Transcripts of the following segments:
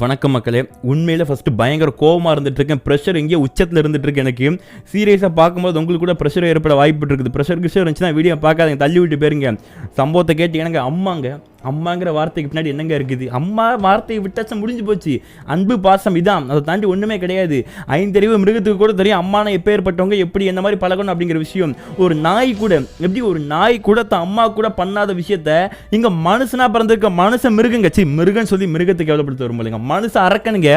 வணக்கம் மக்களே. உண்மையில் ஃபஸ்ட்டு பயங்கர கோவமாக இருந்துட்டுருக்கேன். ப்ரெஷர் எங்கேயோ உச்சத்தில் இருந்துட்டுருக்கு. எனக்கு சீரியஸாக பார்க்கும்போது உங்களுக்கு கூட ப்ரெஷர் ஏற்பட வாய்ப்பு இருக்குது. ப்ரெஷர் இருந்துச்சுன்னா வீடியோ பார்க்காதீங்க, தள்ளி விட்டு போயிருங்க. சம்பவத்தை கேட்டு எனக்கு அம்மாங்கிற வார்த்தைக்கு பின்னாடி என்னங்க இருக்குது? அம்மா வார்த்தையை விட்டாச்சும் முடிஞ்சு போச்சு. அன்பு பாசம் இதான், அதை தாண்டி ஒன்றுமே கிடையாது. ஐந்தறிவு மிருகத்துக்கு கூட தெரியும் அம்மான எப்பேற்பட்டவங்க எப்படி என்ன மாதிரி பழகணும் அப்படிங்கிற விஷயம். ஒரு நாய் கூட தான் அம்மா கூட பண்ணாத விஷயத்த இங்கே மனுஷனாக பிறந்திருக்க மனுஷன் மிருகன்னு சொல்லி மிருகத்துக்கு எவ்வளோப்படுத்த வரும் இல்லைங்க. மனுஷன் அரக்கனுங்க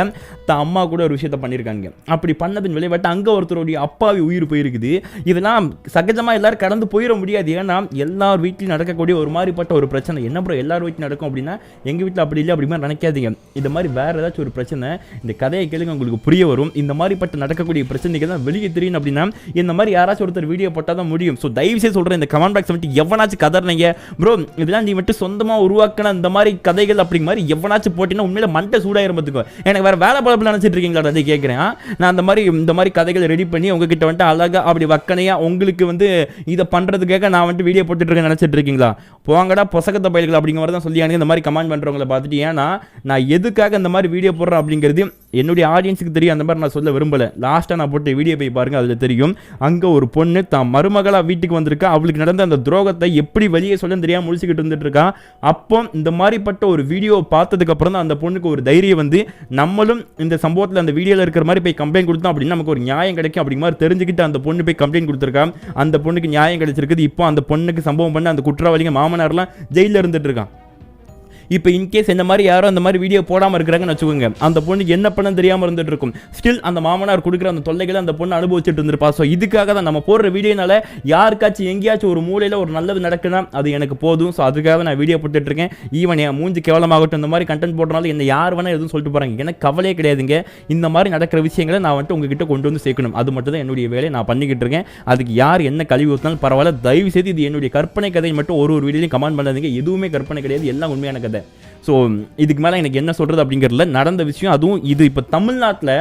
தான் அம்மா கூட ஒரு விஷயத்த பண்ணியிருக்காங்க. அப்படி பண்ணதின் விளைவாட்டு அங்கே ஒருத்தருடைய அப்பாவி உயிர் போயிருக்குது. இதெல்லாம் சகஜமாக எல்லாரும் கடந்து போயிட முடியாது. ஏன்னா எல்லார் வீட்டிலும் நடக்கக்கூடிய ஒரு மாதிரிப்பட்ட ஒரு பிரச்சனை. என்ன ப்ரோ எல்லார் வீட்டில் நடக்கும் அப்படின்னா எங்கள் வீட்டில் அப்படி இல்லை அப்படி மாதிரி நினைக்காதீங்க. இந்த மாதிரி வேறு ஏதாச்சும் ஒரு பிரச்சனை இந்த கதையை கேளுங்க, உங்களுக்கு புரிய வரும். இந்த மாதிரிப்பட்ட நடக்கக்கூடிய பிரச்சனைக்கு தான் வெளியே தெரியும் அப்படின்னா இந்த மாதிரி யாராச்சும் ஒருத்தர் வீடியோ போட்டால் தான் முடியும். ஸோ தயவுசெய்து சொல்கிறேன், இந்த கமெண்ட் பாக்ஸ் வந்துட்டு எவனாச்சும் கதறினீங்க ப்ரோ இதெல்லாம் நீ மட்டும் சொந்தமாக உருவாக்கின இந்த மாதிரி கதைகள் அப்படிங்கிற மாதிரி எவனாச்சும் போட்டிங்கன்னா உண்மையில மண்டை சூடாயிரம் பார்த்துக்கோ. எனக்கு வேறு வேலை பழப்பில் நினச்சிட்டு இருக்கீங்களா அதை கேட்குறேன். நான் இந்த மாதிரி கதைகளை ரெடி பண்ணி உங்ககிட்ட வந்துட்டு அழகாக அப்படி வக்கனையாக உங்களுக்கு வந்து இதை பண்ணுறதுக்காக நான் வந்துட்டு வீடியோ போட்டுட்டு இருக்கேன் நினச்சிட்டு இருக்கீங்களா? போங்கடா பொசக்கத்தை பயில்கள் அப்படிங்கிற மாதிரி தான் சொல்லி இந்த மாதிரி கமெண்ட் பண்ணுறவங்களை பார்த்துட்டு. ஏன்னா நான் எதுக்காக இந்த மாதிரி வீடியோ போடுறேன் அப்படிங்கிறது என்னுடைய ஆடியன்ஸுக்கு தெரியும். அந்த மாதிரி நான் சொல்ல விரும்பலை. லாஸ்ட்டாக நான் போட்ட வீடியோ போய் பாருங்கள், அதில் தெரியும். அங்கே ஒரு பொண்ணு தான் மருமகளாக வீட்டுக்கு வந்திருக்கா. அவளுக்கு நடந்த அந்த துரோகத்தை எப்படி வெளியே சொல்ல தெரியாமல் முடிச்சுக்கிட்டு இருந்துட்டு இருக்கா. அப்போ இந்த மாதிரிப்பட்ட ஒரு வீடியோ பார்த்ததுக்கு அப்புறம் தான் அந்த பொண்ணுக்கு ஒரு தைரியம் வந்து நம்மளும் இந்த சம்பவத்தில் அந்த வீடியோவில் இருக்கிற மாதிரி போய் கம்ப்ளைண்ட் கொடுத்தோம் அப்படின்னா நமக்கு ஒரு நியாயம் கிடைக்கும் அப்படிங்கிற மாதிரி தெரிஞ்சுக்கிட்டு அந்த பொண்ணு போய் கம்ப்ளைண்ட் கொடுத்துருக்கா. அந்த பொண்ணுக்கு நியாயம் கிடைச்சிருக்குது. இப்போ அந்த பொண்ணுக்கு சம்பவம் பண்ண அந்த குற்றவாளிங்க மாமனார்லாம் ஜெயிலில் இருந்துட்டு இருக்கான். இப்போ இன்கேஸ் இந்த மாதிரி யாரும் அந்த மாதிரி வீடியோ போடாமல் இருக்கிறாங்கன்னு வச்சுக்கோங்க, அந்த பொண்ணுக்கு என்ன பண்ண தெரியாமல் இருந்துட்டு இருக்கும். ஸ்டில் அந்த மாமனார் கொடுக்குற அந்த தொல்லைகளை அந்த பொண்ணு அனுபவிச்சுட்டு இருந்திருப்பா. ஸோ இதுக்காக தான் நம்ம போடுற வீடியோனால யாருக்காச்சும் எங்கேயாச்சும் ஒரு மூலையில் ஒரு நல்லது நடக்குன்னா அது எனக்கு போதும். ஸோ அதுக்காக நான் வீடியோ போட்டுட்டு இருக்கேன். ஈவன் என் மூஞ்சி கேவலமாகட்டும் இந்த மாதிரி கண்டென்ட் போடுறதுனால என்ன யார் வேணால் எதுவும் சொல்லிட்டு போகிறாங்க, எனக்கு கவலையே கிடையாதுங்க. இந்த மாதிரி நடக்கிற விஷயங்களை நான் வந்துட்டு உங்ககிட்ட கொண்டு வந்து சேர்க்கணும். அது மட்டும் தான் என்னுடைய வேலையை நான் பண்ணிக்கிட்டு இருக்கேன். அதுக்கு யார் என்ன கழிவு ஊற்றினாலும் பரவாயில்ல. தயவு செய்து இது என்னுடைய கற்பனை கதை மட்டும் ஒரு வீடியோலையும் கமெண்ட் பண்ணாதீங்க. எதுவுமே கற்பனை கிடையாது, எல்லாம் உண்மையான கதை. ஸோ இதுக்கு மேலே எனக்கு என்ன சொல்கிறது அப்படிங்கிறதுல நடந்த விஷயம். அதுவும் இது இப்போ தமிழ்நாட்டில்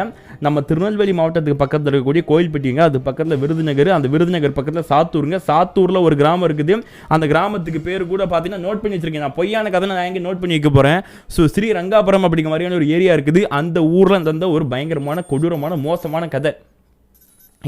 நம்ம திருநெல்வேலி மாவட்டத்துக்கு பக்கத்தில் இருக்கக்கூடிய கோயில்பட்டிங்க, அது பக்கத்தில் விருதுநகர், அந்த விருதுநகர் பக்கத்தில் சாத்தூருங்க. சாத்தூரில் ஒரு கிராமம் இருக்குது. அந்த கிராமத்துக்கு பேர் கூட பார்த்தீங்கன்னா நோட் பண்ணி வச்சிருக்கேன். நான் பொய்யான கதை நான் எங்கே நோட் பண்ணி வைக்க போகிறேன். ஸோ ஸ்ரீ ரங்காபுரம் அப்படிங்கிற மாதிரியான ஒரு ஏரியா இருக்குது. அந்த ஊரில் அந்த ஒரு பயங்கரமான கொடூரமான மோசமான கதை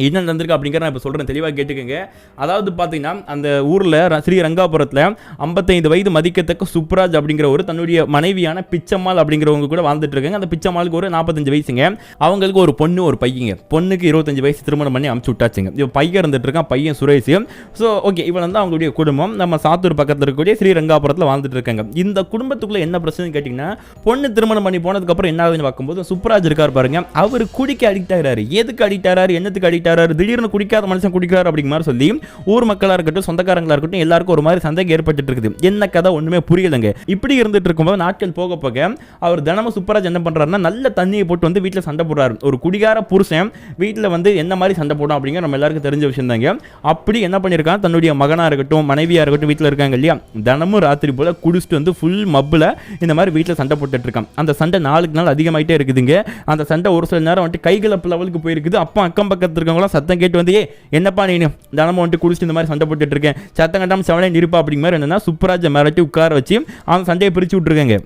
என்ன நடந்திருக்கு அப்படிங்கிற நான் இப்போ சொல்கிறேன், தெளிவாக கேட்டுக்கோங்க. அதாவது பார்த்தீங்கன்னா அந்த ஊரில் ஸ்ரீ ரங்காபுரத்தில் 55 வயது மதிக்கத்தக்க சுப்ராஜ் அப்படிங்கிற ஒரு தன்னுடைய மனைவியான பிச்சம்மாள் அப்படிங்கிறவங்க கூட வாழ்ந்துட்டு இருக்காங்க. அந்த பிச்சம்மாளுக்கு ஒரு 45 வயசுங்க. அவங்களுக்கு ஒரு பொண்ணு ஒரு பையங்க. பொண்ணுக்கு 25 வயசு திருமணம் பண்ணி அமுச்சு விட்டாச்சுங்க. இப்போ பையன் இருந்துட்டு இருக்கான், பையன் சுரேஷ். ஸோ ஓகே, இவன் வந்து அவங்களுடைய குடும்பம் நம்ம சாத்தூர் பக்கத்தில் இருக்கக்கூடிய ஸ்ரீ ரங்காபுரத்தில் வாழ்ந்துட்டு இருக்காங்க. இந்த குடும்பத்துக்குள்ளே என்ன பிரச்சனைன்னு கேட்டிங்கன்னா, பொண்ணு திருமணம் பண்ணி போனதுக்கப்புறம் என்ன ஆகுதுன்னு பார்க்கும்போது சுப்ராஜ் இருக்கார் பாருங்க, அவர் குடிக்க அடிக்ட் ஆகிறாரு. எதுக்கு அடிக்ட் ஆகிறாரு, என்னத்துக்கு அடிக்ட் ஆகிறாரு, திடீர்னு குடிக்காத மனுஷன் குடிக்கிறார் அப்படிங்கிற மாதிரி சொல்லி ஊர் மக்களாக இருக்கட்டும் சொந்தக்காரங்களா இருக்கட்டும் எல்லாருக்கும் ஒரு மாதிரி சந்தேகம் ஏற்பட்டு இருக்குது. என்ன கதை ஒண்ணுமே புரியலங்க. இப்படி இருந்துட்டு இருக்கும்போது நாட்கள் போக போக அவர் தினமும் சுப்ராஜ் என்ன பண்றாருன்னா நல்ல தண்ணியை போட்டு வந்து வீட்டில் சண்டை போடுறாரு. ஒரு குடிகார புருஷன் வீட்டில் வந்து என்ன மாதிரி சண்டை போடும் அப்படிங்கிற நம்ம எல்லாருக்கும் தெரிஞ்ச விஷயம் தாங்க. அப்படி என்ன பண்ணியிருக்கான், தன்னுடைய மகனாக இருக்கட்டும் மனைவியாக இருக்கட்டும் வீட்டில் இருக்காங்க இல்லையா, தினமும் ராத்திரி போல குடிச்சிட்டு வந்து ஃபுல் மப்பில் இந்த மாதிரி வீட்டில் சண்டை போட்டுட்டு இருக்கான். அந்த சண்டை நாளுக்கு நாள் அதிகமாயிட்டே இருக்குதுங்க. அந்த சண்டை ஒரு சில நேரம் வந்துட்டு கைகலப்பு லெவலுக்கு போயிருக்குது. அப்போ அக்கம் பக்கத்தில் இருக்கவங்களாம் சத்தம் கேட்டு வந்து என்னப்பா நீ தினமும் வந்துட்டு குடிச்சிட்டு இந்த மாதிரி சண்டை போட்டுட்டு இருக்கேன், சத்தம் கட்டாமல் செவனே இருப்பா அப்படிங்கிற மாதிரி என்னன்னா சுப்ராஜை மிரட்டி உட்கார வச்சு அந்த சண்டையை பிரித்து விட்டுருக்காங்க.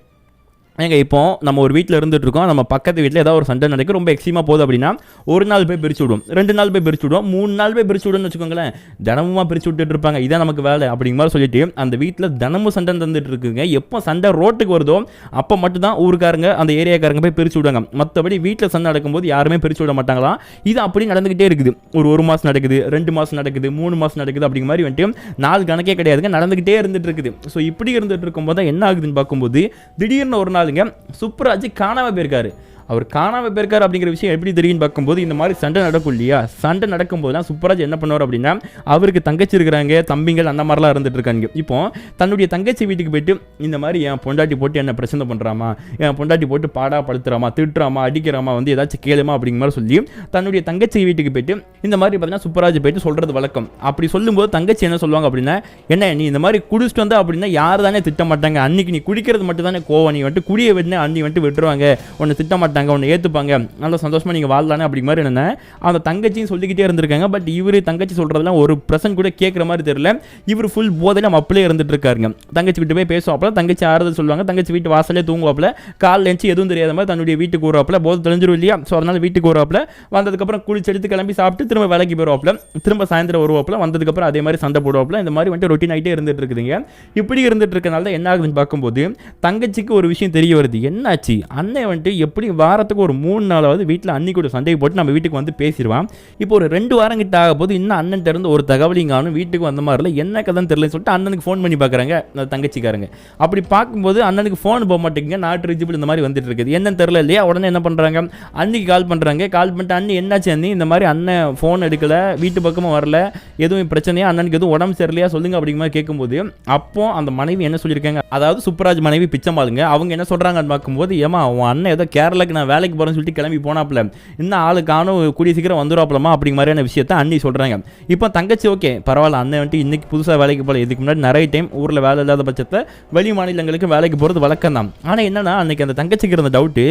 ஏங்க இப்போ நம்ம ஒரு வீட்டில் இருந்துட்டு இருக்கோம், நம்ம பக்கத்து வீட்டில் ஏதாவது ஒரு சண்டை நடக்கும், ரொம்ப எக்ஸ்ட்ரீமாக போகுது அப்படின்னா ஒரு நாள் போய் பிரிச்சு விடுவோம், 2 நாள் போய் பிரிச்சு விடுவோம், 3 நாள் போய் பிரிச்சு விடுன்னு வச்சுக்கோங்களேன். தினமும் பிரிச்சு விட்டுட்டு இருப்பாங்க. இதான் நமக்கு வேலை அப்படிங்கிற மாதிரி சொல்லிட்டு அந்த வீட்டில் தினமும் சண்டை தந்துட்டு இருக்குங்க. எப்போ சண்டை ரோட்டுக்கு வருதோ அப்போ மட்டும் தான் ஊருக்காரங்க அந்த ஏரியாக்காரங்க போய் பிரிச்சு விடுவாங்க. மற்றபடி வீட்டில் சண்டை நடக்கும்போது யாருமே பிரிச்சு விட மாட்டாங்களாம். இது அப்படி நடந்துகிட்டே இருக்குது. ஒரு மாதம் நடக்குது, 2 மாதம் நடக்குது, 3 மாதம் நடக்குது அப்படிங்கிற மாதிரி வந்துட்டு நாள் கணக்கே கிடையாதுங்க, நடந்துகிட்டே இருந்துட்டு இருக்குது. ஸோ இப்படி இருந்துட்டு இருக்கும்போது தான் என்ன ஆகுதுன்னு பார்க்கும்போது திடீர்னு ஒரு நாளுங்க சுப்ராஜ் காணாம போயிருக்காரு. அவர் காணாம போயிருக்காரு அப்படிங்கிற விஷயம் எப்படி தெரியும்னு பார்க்கும்போது இந்த மாதிரி சண்டை நடக்கும் இல்லையா, சண்டை நடக்கும்போது தான் சுப்ராஜ் என்ன பண்ணுவார் அப்படின்னா அவருக்கு தங்கச்சி இருக்கிறாங்க, தம்பிங்கள் அந்த மாதிரிலாம் இருந்துட்டு இருக்காங்க. இப்போ தன்னுடைய தங்கச்சி வீட்டுக்கு போயிட்டு இந்த மாதிரி என் பொண்டாட்டி போட்டு என்ன பிரச்சனை பண்ணுறாமா, என் பொண்டாட்டி போட்டு பாடா படுத்துறாமா, திட்டுறாமா, அடிக்கிறாமா, வந்து ஏதாச்சும் கேளுமா அப்படிங்கிற மாதிரி சொல்லி தன்னுடைய தங்கச்சி வீட்டுக்கு போயிட்டு இந்த மாதிரி பார்த்தீங்கன்னா சுப்ராஜ் போயிட்டு சொல்கிறது வழக்கம். அப்படி சொல்லும்போது தங்கச்சி என்ன சொல்லுவாங்க அப்படின்னா, என்ன நீ இந்த மாதிரி குடிச்சிட்டு வந்தா அப்படின்னா யார் தானே திட்ட மாட்டாங்க, அன்னைக்கு நீ குடிக்கிறது மட்டும் தானே கோவம், நீ வந்துட்டு குடியை விட்டு அன்னி வந்துட்டு விட்டுருவாங்க, உன்னை திட்ட மாட்டாங்க மாட்டாங்க, உன்னை ஏற்றுப்பாங்க, நல்லா சந்தோஷமாக நீங்கள் வாழலானே அப்படி மாதிரி என்ன அந்த தங்கச்சியும் சொல்லிக்கிட்டே இருந்திருக்காங்க. பட் இவர் தங்கச்சி சொல்கிறதெல்லாம் ஒரு பிரசன்ட் கூட கேட்குற மாதிரி தெரியல. இவர் ஃபுல் போதையில் நம்ம அப்படியே இருந்துட்டு இருக்காருங்க. தங்கச்சி விட்டு போய் பேசுவாப்பில், தங்கச்சி ஆறுதல் சொல்லுவாங்க, தங்கச்சி வீட்டு வாசலே தூங்குவாப்பில், காலில் எழுந்து எதுவும் தெரியாத மாதிரி தன்னுடைய வீட்டுக்கு வருவாப்பில், போதை தெளிஞ்சிரும் இல்லையா, ஸோ அதனால் வீட்டுக்கு வருவாப்பில், வந்ததுக்கப்புறம் குளிச்சு எடுத்து கிளம்பி சாப்பிட்டு திரும்ப வேலைக்கு போயிருவாப்பில், திரும்ப சாயந்தரம் வருவாப்பில், வந்ததுக்கப்புறம் அதே மாதிரி சண்டை போடுவாப்பில், இந்த மாதிரி வந்துட்டு ரொட்டீன் ஆகிட்டே இருந்துட்டு இருக்குதுங்க. இப்படி இருந்துட்டு இருக்கனால தான் என்ன ஆகுதுன்னு பார்க்கும்போது தங்கச்சிக்கு ஒரு விஷயம் தெரிய வருது. என்னாச்சு, அண்ணன் வந்துட்டு எப்படி வாரத்துக்கு ஒரு 3 நாளாவது வீட்டில் அன்னி கூட சண்டையை போட்டு நம்ம வீட்டுக்கு வந்து பேசிடுவான். இப்போ ஒரு 2 வாரம் கிட்ட ஆக போது இன்னும் அண்ணன் இருந்து ஒரு தகவலிங்கானும் வீட்டுக்கு வந்த மாதிரி இல்லை, என்ன கதைன்னு தெரியலன்னு சொல்லிட்டு அண்ணனுக்கு ஃபோன் பண்ணி பார்க்குறாங்க தங்கச்சிக்காரங்க. அப்படி பார்க்கும்போது அண்ணனுக்கு ஃபோன் போக மாட்டேங்குங்க, நாட் ரீச்சபிள் இந்த மாதிரி வந்துட்டு இருக்குது, என்னன்னு தெரியல இல்லையா. உடனே என்ன பண்ணுறாங்க, அன்னிக்கு கால் பண்ணுறாங்க. கால் பண்ணிட்டு அண்ணி என்னாச்சு அண்ணி, இந்த மாதிரி அண்ணன் ஃபோன் எடுக்கல, வீட்டு பக்கமும் வரல, எதுவும் பிரச்சனையா, அண்ணனுக்கு எதுவும் உடம்பு சரியில்லையா சொல்லுங்க அப்படிங்கிற மாதிரி கேட்கும்போது அப்போ அந்த மனைவி என்ன சொல்லியிருக்காங்க, அதாவது சுப்பராஜ் மனைவி பிச்சம்மாளுங்க, அவங்க என்ன சொல்கிறாங்கன்னு பார்க்கும்போது, ஏமா அவன் அண்ணன் ஏதோ கேரளாக்கு நான் வேலைக்கு போகிறேன்னு சொல்லிட்டு கிளம்பி போனாப்புல, இன்னும் ஆளுக்கானும் கூடிய சீக்கிரம் வந்துடுவாப்பலமா அப்படிங்கிற மாதிரியான விஷயத்தை அண்ணி சொல்கிறாங்க. இப்போ தங்கச்சி ஓகே பரவாயில்ல, அண்ணன் வந்துட்டு இன்னைக்கு புதுசாக வேலைக்கு போகல, இதுக்கு முன்னாடி நிறைய டைம் ஊரில் வேலை இல்லாத பட்சத்தை வெளி மாநிலங்களுக்கு வேலைக்கு போகிறது வழக்கம் தான். ஆனால் என்னன்னா அன்னைக்கு அந்த தங்கச்சிக்கு இருந்த டவுட்டு,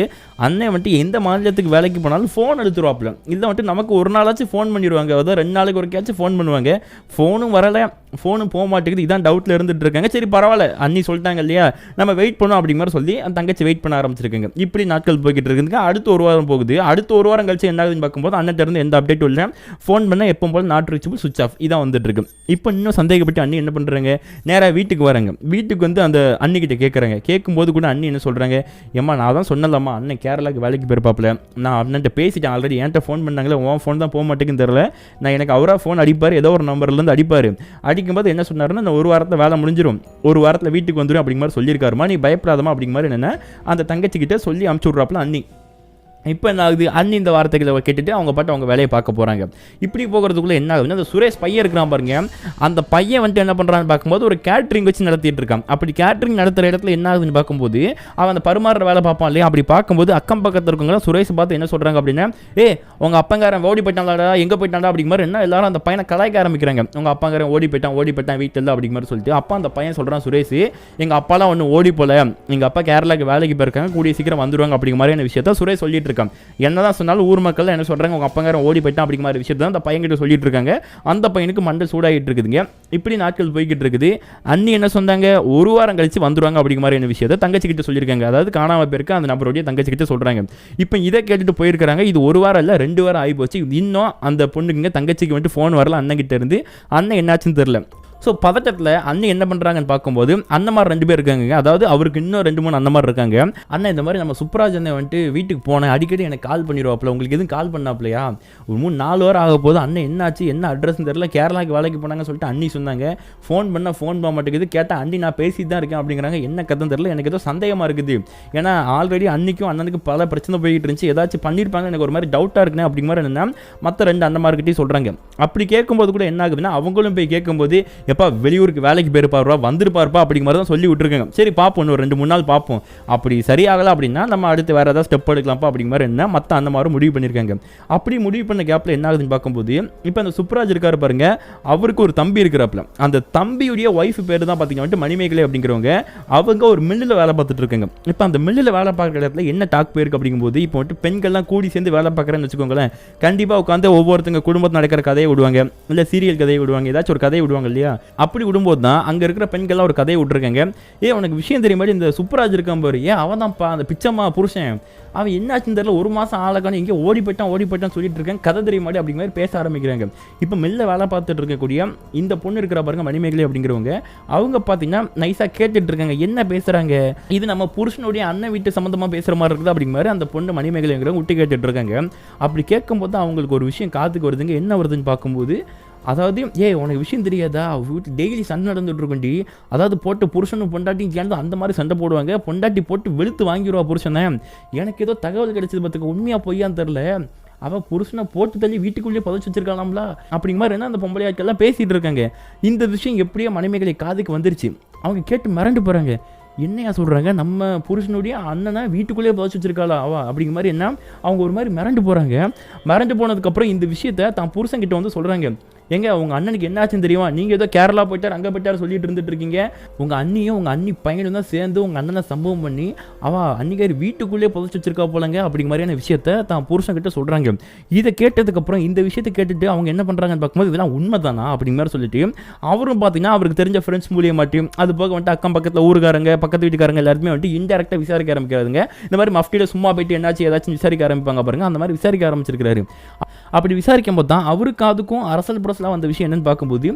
அண்ணன் வந்துட்டு எந்த மாநிலத்துக்கு வேலைக்கு போனாலும் ஃபோன் எடுத்துருவாப்புல, இல்லை வந்துட்டு நமக்கு ஒரு நாளாச்சும் ஃபோன் பண்ணிடுவாங்க, அதாவது 2 நாளுக்கு ஒருக்காச்சும் ஃபோன் பண்ணுவாங்க, ஃபோனும் வரலை, ஃபோனும் போக மாட்டேங்குது, இதான் டவுட்டில் இருந்துட்டு இருக்காங்க. சரி பரவாயில்ல அண்ணி சொல்லிட்டாங்க இல்லையா, நம்ம வெயிட் பண்ணோம் அப்படிங்கிற மாதிரி சொல்லி அந்த தங்கச்சி வெயிட் பண்ண ஆரம்பிச்சிருக்காங்க. இப்படி நாட்கள் போய்கிட்டு இருக்குதுங்க. அடுத்து 1 வாரம் போகுது. அடுத்து 1 வாரம் கழிச்சு என்ன ஆகுதுன்னு பார்க்கும்போது அண்ணன் இருந்து எந்த அப்டேட்டும் இல்லை, ஃபோன் பண்ண எப்போ போல நாட் ரீச்சபிள் சுவிச் ஆஃப் இதான் வந்துட்டு இருக்கு. இப்போ இன்னும் சந்தேகப்பட்டு அண்ணி என்ன பண்ணுறாங்க, நேராக வீட்டுக்கு வராங்க. வீட்டுக்கு வந்து அந்த அண்ணிக்கிட்ட கேட்குறாங்க. கேட்கும்போது கூட அண்ணி என்ன சொல்கிறாங்க, ஏம்மா நான் தான் சொன்னலாமா அண்ணன் கேரளாவுக்கு வேலைக்கு போயிருப்பாப்புல, நான் அண்ணன்ட்ட பேசிட்டேன் ஆல்ரெடி, என்கிட்ட ஃபோன் பண்ணாங்களே, உன் ஃபோன் தான் போக மாட்டேங்குன்னு தெரியல, நான் எனக்கு அவராக ஃபோன் அடிப்பார், ஏதோ ஒரு நம்பர்லேருந்து அடிப்பார், அடிக்கும்போது என்ன சொன்னாருன்னா இந்த 1 வாரத்தில் வேலை முடிஞ்சிடும், 1 வாரத்தில் வீட்டுக்கு வந்துடும் அப்படிங்கிற மாதிரி சொல்லியிருக்காருமா, நீ பயப்படாதமா அப்படிங்கிற மாதிரி என்னென்ன அந்த தங்கச்சிக்கிட்ட சொல்லி அமுச்சு விட்றாப்புல அண்ணி. இப்போ என்ன ஆகுது, அண்ணி இந்த வார்த்தைகளை கேட்டுட்டு அவங்க பாட்டு அவங்க வேலையை பார்க்க போகிறாங்க. இப்படி போகிறதுக்குள்ளே என்ன ஆகுதுன்னா, அந்த சுரேஷ் பையன் இருக்கிறான் பாருங்க, அந்த பையன் வந்துட்டு என்ன பண்ணுறான்னு பார்க்கும்போது ஒரு கேட்ரிங் வச்சு நடத்திட்டு இருக்கான். அப்படி கேட்ரிங் நடத்துகிற இடத்துல என்ன ஆகுதுன்னு பார்க்கும்போது அவன் அந்த பரிமாறுற வேலை பார்ப்பான் இல்லையா, அப்படி பார்க்கும்போது அக்கம் பக்கத்தில் இருக்கவங்களாம் சுரேஷ் பார்த்து என்ன சொல்கிறாங்க அப்படின்னா, உங்கள் அப்பங்காரன் ஓடி போயிட்டாங்களா, எங்கே போயிட்டாண்டா அப்படிங்கிற மாதிரி என்ன எல்லாரும் அந்த பையனை கலாய்க்க ஆரம்பிக்கிறாங்க. உங்கள் அப்பங்காரன் ஓடி போயிட்டான் வீட்டில் இல்லை அப்படிங்கிற மாதிரி சொல்லிட்டு அப்பா அந்த பையன் சொல்கிறான், சுரேஷ் எங்கள் அப்பாலாம் ஒன்றும் ஓடி போல, எங்கள் அப்பா கேரளாவுக்கு வேலைக்கு போயிருக்காங்க, கூடிய சீக்கிரம் வந்துடுவாங்க அப்படிங்கிற மாதிரியான விஷயத்த சுரேஷ் சொல்லிட்டு இருக்கான். என்னதான் சொன்னாலும் ஊர் மக்கள் என்ன சொல்றாங்க, உங்க அப்பங்காரன் ஓடி போயிட்டான் அப்படிங்கிற மாதிரி விஷயத்தை அந்த பையன்கிட்ட சொல்லிட்டு இருக்காங்க. அந்த பையனுக்கு மண்டை சூடாகிட்டு இருக்குதுங்க. இப்படி நாட்கள் போய்கிட்டு இருக்குது. அண்ணி என்ன சொன்னாங்க, 1 வாரம் கழிச்சு வந்துருவாங்க அப்படிங்கிற மாதிரி என்ன விஷயத்தை தங்கச்சி கிட்ட சொல்லியிருக்காங்க. அதாவது காணாம போயிருக்க அந்த நபருடைய தங்கச்சி கிட்ட சொல்றாங்க. இப்போ இதை கேட்டுட்டு போயிருக்காங்க. இது 1 வாரம் இல்லை 2 வாரம் ஆகி போச்சு. இன்னும் அந்த பொண்ணுங்க தங்கச்சிக்கு வந்துட்டு ஃபோன் வரல அண்ணன் கிட்ட இருந்து. அண்ணன் என்னாச்சுன்னு தெரியல. ஸோ பதட்டத்தில் அண்ணன் என்ன பண்ணுறாங்கன்னு பார்க்கும்போது அண்ணன்மார் 2 பேர் இருக்காங்க. அதாவது அவருக்கு இன்னும் 2-3 அண்ணன்மார் இருக்காங்க. அண்ணன் இந்த மாதிரி நம்ம சுப்ராஜ் அண்ணன் வந்துட்டு வீட்டுக்கு போனேன், அடிக்கடி எனக்கு கால் பண்ணிடுவாப்புல, உங்களுக்கு எதுவும் கால் பண்ணாப்லையா, ஒரு 3-4 வாரம் ஆக போது, அண்ணன் என்னாச்சு என்ன அட்ரஸ்ன்னு தெரியல, கேரளாவுக்கு வேலைக்கு போனாங்கன்னு சொல்லிட்டு அண்ணி சொன்னாங்க, ஃபோன் பண்ணால் ஃபோன் போக மாட்டேங்குது, கேட்டால் அண்ணி நான் பேசிட்டு தான் இருக்கேன் அப்படிங்கிறாங்க. என்ன கதைன்னு தெரியல, எனக்கு ஏதோ சந்தேகமாக இருக்குது, ஏன்னா ஆல்ரெடி அன்னிக்கும் அண்ணனுக்கு பல பிரச்சனை போய்கிட்டு இருந்துச்சு, ஏதாச்சும் பண்ணியிருப்பாங்க, எனக்கு ஒரு மாதிரி டவுட்டாக இருக்குன்னு அப்படிங்கிற மாதிரி என்னன்னா மற்ற 2 அண்ணன்மார்கிட்டையும் சொல்கிறாங்க. அப்படி கேட்கும்போது கூட என்ன ஆகுதுன்னா, அவங்களும் போய் கேட்கும்போது எப்பா வெளியூருக்கு வேலைக்கு போயிருப்பாருப்பா வந்துருப்பாருப்பா அப்படிங்கிற மாதிரி தான் சொல்லி விட்டுருக்காங்க. சரி பார்ப்போம், இன்னும் 2-3 நாள் பார்ப்போம், அப்படி சரியாகலை அப்படின்னா நம்ம அடுத்து வேறு ஏதாவது ஸ்டெப் எடுக்கலாம்ப்பா அப்படிங்கிற மாதிரி என்ன மற்ற அந்த மாதிரி முடிவு பண்ணியிருக்காங்க. அப்படி முடிவு பண்ண கேப்பில் என்ன ஆகுதுன்னு பார்க்கும்போது இப்போ அந்த சுப்ராஜ் இருக்காரு பாருங்க, அவருக்கு ஒரு தம்பி இருக்கிறாப்புல, அந்த தம்பியுடைய ஒய்ஃப் பேர் தான் பார்த்தீங்கன்னா மணிமேகலை அப்படிங்கிறவங்க. அவங்க ஒரு மில்லில் வேலை பார்த்துட்டு இருக்காங்க. இப்போ அந்த மில்லில் வேலை பார்க்குற இடத்துல என்ன டாக் போயிருக்கு அப்படிங்கும்போது இப்போ வந்துட்டு பெண்கள்லாம் கூடி சேர்ந்து வேலை பார்க்குறேன்னு வச்சுக்கோங்களேன், கண்டிப்பாக உட்காந்து ஒவ்வொருத்தங்க குடும்பத்தில் நடக்கிற கதையை விடுவாங்க, இல்லை சீரியல் கதையை விடுவாங்க, ஏதாச்சும் ஒரு கதையை விடுவாங்க இல்லையா. அப்படி விடும்போது தான் அங்கே இருக்கிற பெண்கள்லாம் ஒரு கதையை விட்டுருக்காங்க. உனக்கு விஷயம் தெரியும் மாதிரி இந்த சுப்ராஜ் இருக்கான் பாரு, அவன் தான்ப்பா அந்த பிச்சம்மா புருஷன், அவன் என்னாச்சுன்னு தெரியல, 1 மாதம் ஆளக்கான எங்கே ஓடி போயிட்டான் சொல்லிட்டு இருக்கேன், கதை தெரிய மாதிரி அப்படிங்கிற மாதிரி பேச ஆரம்பிக்கிறாங்க. இப்போ மெல்ல வேலை பார்த்துட்டு இருக்கக்கூடிய இந்த பொண்ணு இருக்கிற பாருங்க மணிமேகலை அப்படிங்கிறவங்க, அவங்க பார்த்தீங்கன்னா நைஸாக கேட்டுட்டு இருக்காங்க, என்ன பேசுகிறாங்க, இது நம்ம புருஷனுடைய அண்ணன் வீட்டு சம்மந்தமாக பேசுகிற மாதிரி இருக்குது அப்படிங்கிற மாதிரி அந்த பொண்ணு மணிமேகலைங்கிறவங்க விட்டு கேட்டுட்டு இருக்காங்க. அப்படி கேட்கும்போது அவங்களுக்கு ஒரு விஷயம் காத்துக்கு வருதுங்க. என்ன வருதுன்னு பார்க்கும்போது, அதாவது உனக்கு விஷயம் தெரியாதா, வீட்டு டெய்லி சண்டை நடந்துட்டு இருக்குண்டி, அதாவது போட்டு புருஷனும் பொண்டாட்டியும் சேர்ந்து அந்த மாதிரி சண்டை போடுவாங்க, பொண்டாட்டி போட்டு வெளுத்து வாங்கிடுவா புருஷனை, எனக்கு ஏதோ தகவல் கிடைச்சது பார்த்துக்க, உண்மையாக பொய்யான்னு தெரில, அவள் புருஷனை போட்டு தள்ளி வீட்டுக்குள்ளேயே புதைச்சி வச்சிருக்கலாம்ல அப்படிங்கிற மாதிரி என்ன அந்த பொம்பளை ஆட்கள்லாம் பேசிகிட்டு இருக்காங்க. இந்த விஷயம் எப்படியோ மணிமேகலை காதுக்கு வந்துருச்சு. அவங்க கேட்டு மிரண்டு போகிறாங்க. என்னையா சொல்கிறாங்க, நம்ம புருஷனுடைய அண்ணனை வீட்டுக்குள்ளேயே புதைச்சி வச்சிருக்காளா அப்படிங்கிற மாதிரி என்ன அவங்க ஒரு மாதிரி மிரண்டு போகிறாங்க. மிரண்டு போனதுக்கப்புறம் இந்த விஷயத்த தான் புருஷன்கிட்ட வந்து சொல்கிறாங்க. எங்க உங்கள் அண்ணனுக்கு என்னாச்சுன்னு தெரியுமா, நீங்கள் ஏதோ கேரளா போயிட்டார் அங்கே போயிட்டார் சொல்லிட்டு இருந்துட்டு இருக்கீங்க, உங்கள் அண்ணியும் உங்கள் அண்ணி பையனும் தான் சேர்ந்து உங்கள் அண்ணனை சம்பவம் பண்ணி அன்னிக்காரி வீட்டுக்குள்ளே புதைச்சி வச்சிருக்கா போலங்க அப்படிங்கிற மாதிரியான விஷயத்த தான் புருஷன் கிட்ட சொல்கிறாங்க. இதை கேட்டதுக்கப்புறம் இந்த விஷயத்தை கேட்டுட்டு அவங்க என்ன பண்ணுறாங்கன்னு பார்க்கும்போது இதெல்லாம் உண்மை தானா அப்படிங்கிற மாதிரி சொல்லிட்டு அவரும் பார்த்தீங்கன்னா அவருக்கு தெரிஞ்ச ஃப்ரெண்ட்ஸ் மூலியமாட்டி அது போக வந்துட்டு அக்கம் பக்கத்தில் ஊருக்காரங்க பக்கத்து வீட்டுக்காரங்க எல்லாருமே வந்துட்டு இன்டெரக்டாக விசாரிக்க ஆரம்பிக்கிறாருங்க. இந்த மாதிரி மஃப்டியில் சும்மா போயிட்டு என்னாச்சு ஏதாச்சும் விசாரிக்க ஆரம்பிப்பாங்க பாருங்க, அந்த மாதிரி விசாரிக்க ஆரம்பிச்சிருக்காரு. அப்படி விசாரிக்கும் போது தான் அவருக்கு அதுக்கும் அரசல் புரசலாக வந்த விஷயம் என்னன்னு பார்க்கும்போது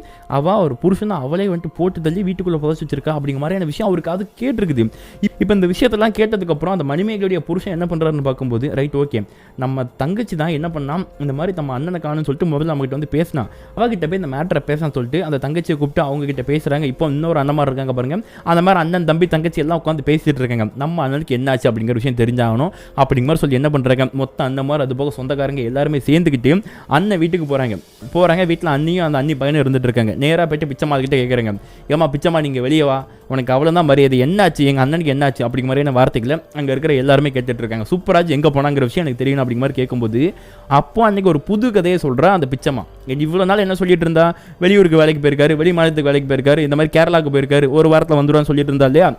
ஒரு புருஷனை அவளே வந்துட்டு போட்டு தள்ளி வீட்டுக்குள்ளே புதைச்சி வச்சிருக்கா அப்படிங்கிற மாதிரியான விஷயம் அவருக்கு அது கேட்டிருக்குது. இப்போ இந்த விஷயத்தெல்லாம் கேட்டதுக்கப்புறம் அந்த மணிமேகலையுடைய புருஷன் என்ன பண்ணுறாருன்னு பார்க்கும்போது ரைட் ஓகே நம்ம தங்கச்சி தான் என்ன பண்ணா இந்த மாதிரி நம்ம அண்ணனை காணுன்னு சொல்லிட்டு முதல்ல நம்மகிட்ட வந்து பேசினா, அவகிட்ட போய் இந்த மேட்டரை பேசன்னு சொல்லிட்டு அந்த தங்கச்சியை கூப்பிட்டு அவங்க கிட்ட பேசுகிறாங்க. இப்போ இன்னொரு அண்ணன் இருக்காங்க பாருங்க, அந்த மாதிரி அண்ணன் தம்பி தங்கச்சி எல்லாம் உட்காந்து பேசிட்டு இருக்காங்க. நம்ம அண்ணனுக்கு என்னாச்சு அப்படிங்கிற விஷயம் தெரிஞ்சாகணும் அப்படிங்கிற மாதிரி சொல்லி என்ன பண்ணுறாங்க, மொத்தம் அண்ணன் மாதிரி அது போக சொந்தக்காரங்க எல்லாருமே சேர்ந்துக்கிட்டு அண்ணன் வீட்டுக்கு போகிறாங்க. வீட்டில் அண்ணியும் அந்த அண்ணி பையனும் இருந்துட்டு இருக்காங்க. நேராக போயிட்டு பிச்சைமா கிட்ட கேட்குறாங்க, ஏமா பிச்சைமா நீங்கள் வெளியே வா, உனக்கு அவ்வளோதான் மரியாதை, என்னாச்சு எங்கள் அண்ணனுக்கு என்னாச்சு அப்படிங்கிற மாதிரியான வார்த்தைகளை அங்கே இருக்கிற எல்லாருமே கேட்டுட்டு இருக்காங்க. சூப்பராஜ் எங்கே போனாங்கிற விஷயம் எனக்கு தெரியும் அப்படிங்கிற மாதிரி கேட்கும்போது அப்போ அன்றைக்கி ஒரு புது கதையை சொல்கிறா அந்த பிச்சைமா. இவ்வளோ நாள் என்ன சொல்லிட்டு இருந்தா, வெளியூருக்கு வேலைக்கு போயிருக்காரு, வெளி மாநிலத்துக்கு வேலைக்கு போயிருக்காரு, இந்த மாதிரி கேரளாவுக்கு போயிருக்காரு, ஒரு வாரத்தில் வந்துடுவான்னு சொல்லிட்டு இருந்தா இல்லையா.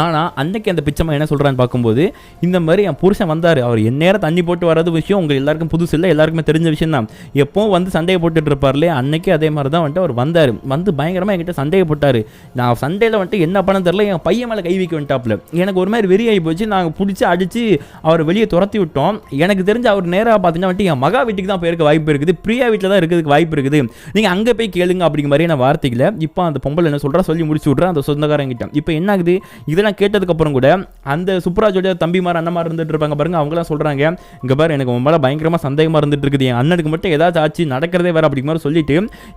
ஆனால் அன்றைக்கி அந்த பிச்சைமா என்ன சொல்கிறான்னு பார்க்கும்போது இந்த மாதிரி என் புருஷன் வந்தார், அவர் எந்நேரம் தண்ணி போட்டு வர்றது விஷயம் உங்கள் எல்லாருக்கும் புதுசு இல்லை, எல்லாருக்குமே தெரிஞ்ச விஷயம் தான். எப்போவும் வந்து சண்டையை போட்டுட்டு இருப்பார்லே, அன்னைக்கு அதே மாதிரி தான் வந்துட்டு அவர் வந்தார். வந்து பயங்கரமாக என்கிட்ட சண்டையை போட்டார். நான் சண்டையில் வந்துட்டு என்ன பண்ண தெரில, என் பையன் மேலே கை வைக்க வந்துட்டாப்புல. எனக்கு ஒரு மாதிரி வெறி ஆகி போச்சு. நாங்கள் பிடிச்சி அடித்து அவர் வெளியே துரத்தி விட்டோம். எனக்கு தெரிஞ்சு அவர் நேராக பார்த்தீங்கன்னா வந்துட்டு என் மகா வீட்டுக்கு தான் போயிருக்க வாய்ப்பு இருக்குது, பிரியா வீட்டில் தான் இருக்கிறதுக்கு வாய்ப்பு இருக்குது, நீங்கள் அங்கே போய் கேளுங்க அப்படிங்கிற மாதிரியான வார்த்தைகளை இப்போ அந்த பொம்பளை என்ன சொல்கிறா சொல்லி முடிச்சு விட்றேன் அந்த சொந்தக்காரங்கிட்ட. இப்போ என்ன ஆகுது, இதெல்லாம் கேட்டதுக்கப்புறம் கூட அந்த சுப்ராஜோட தம்பிமார் அண்ணமார் இருந்துட்டு இருப்பாங்க பாருங்க, அவங்களாம் சொல்கிறாங்க, இங்கே பாரு எனக்கு உன் மேலே பயங்கரமாக சந்தேகமாக இருந்துட்டு இருக்குது, என் அண்ணனுக்கு மட்டும் ஏதாச்சும் ஆச்சு நடக்கிறதே வேறு அப்படிங்கிற மாதிரி சொல்லிட்டு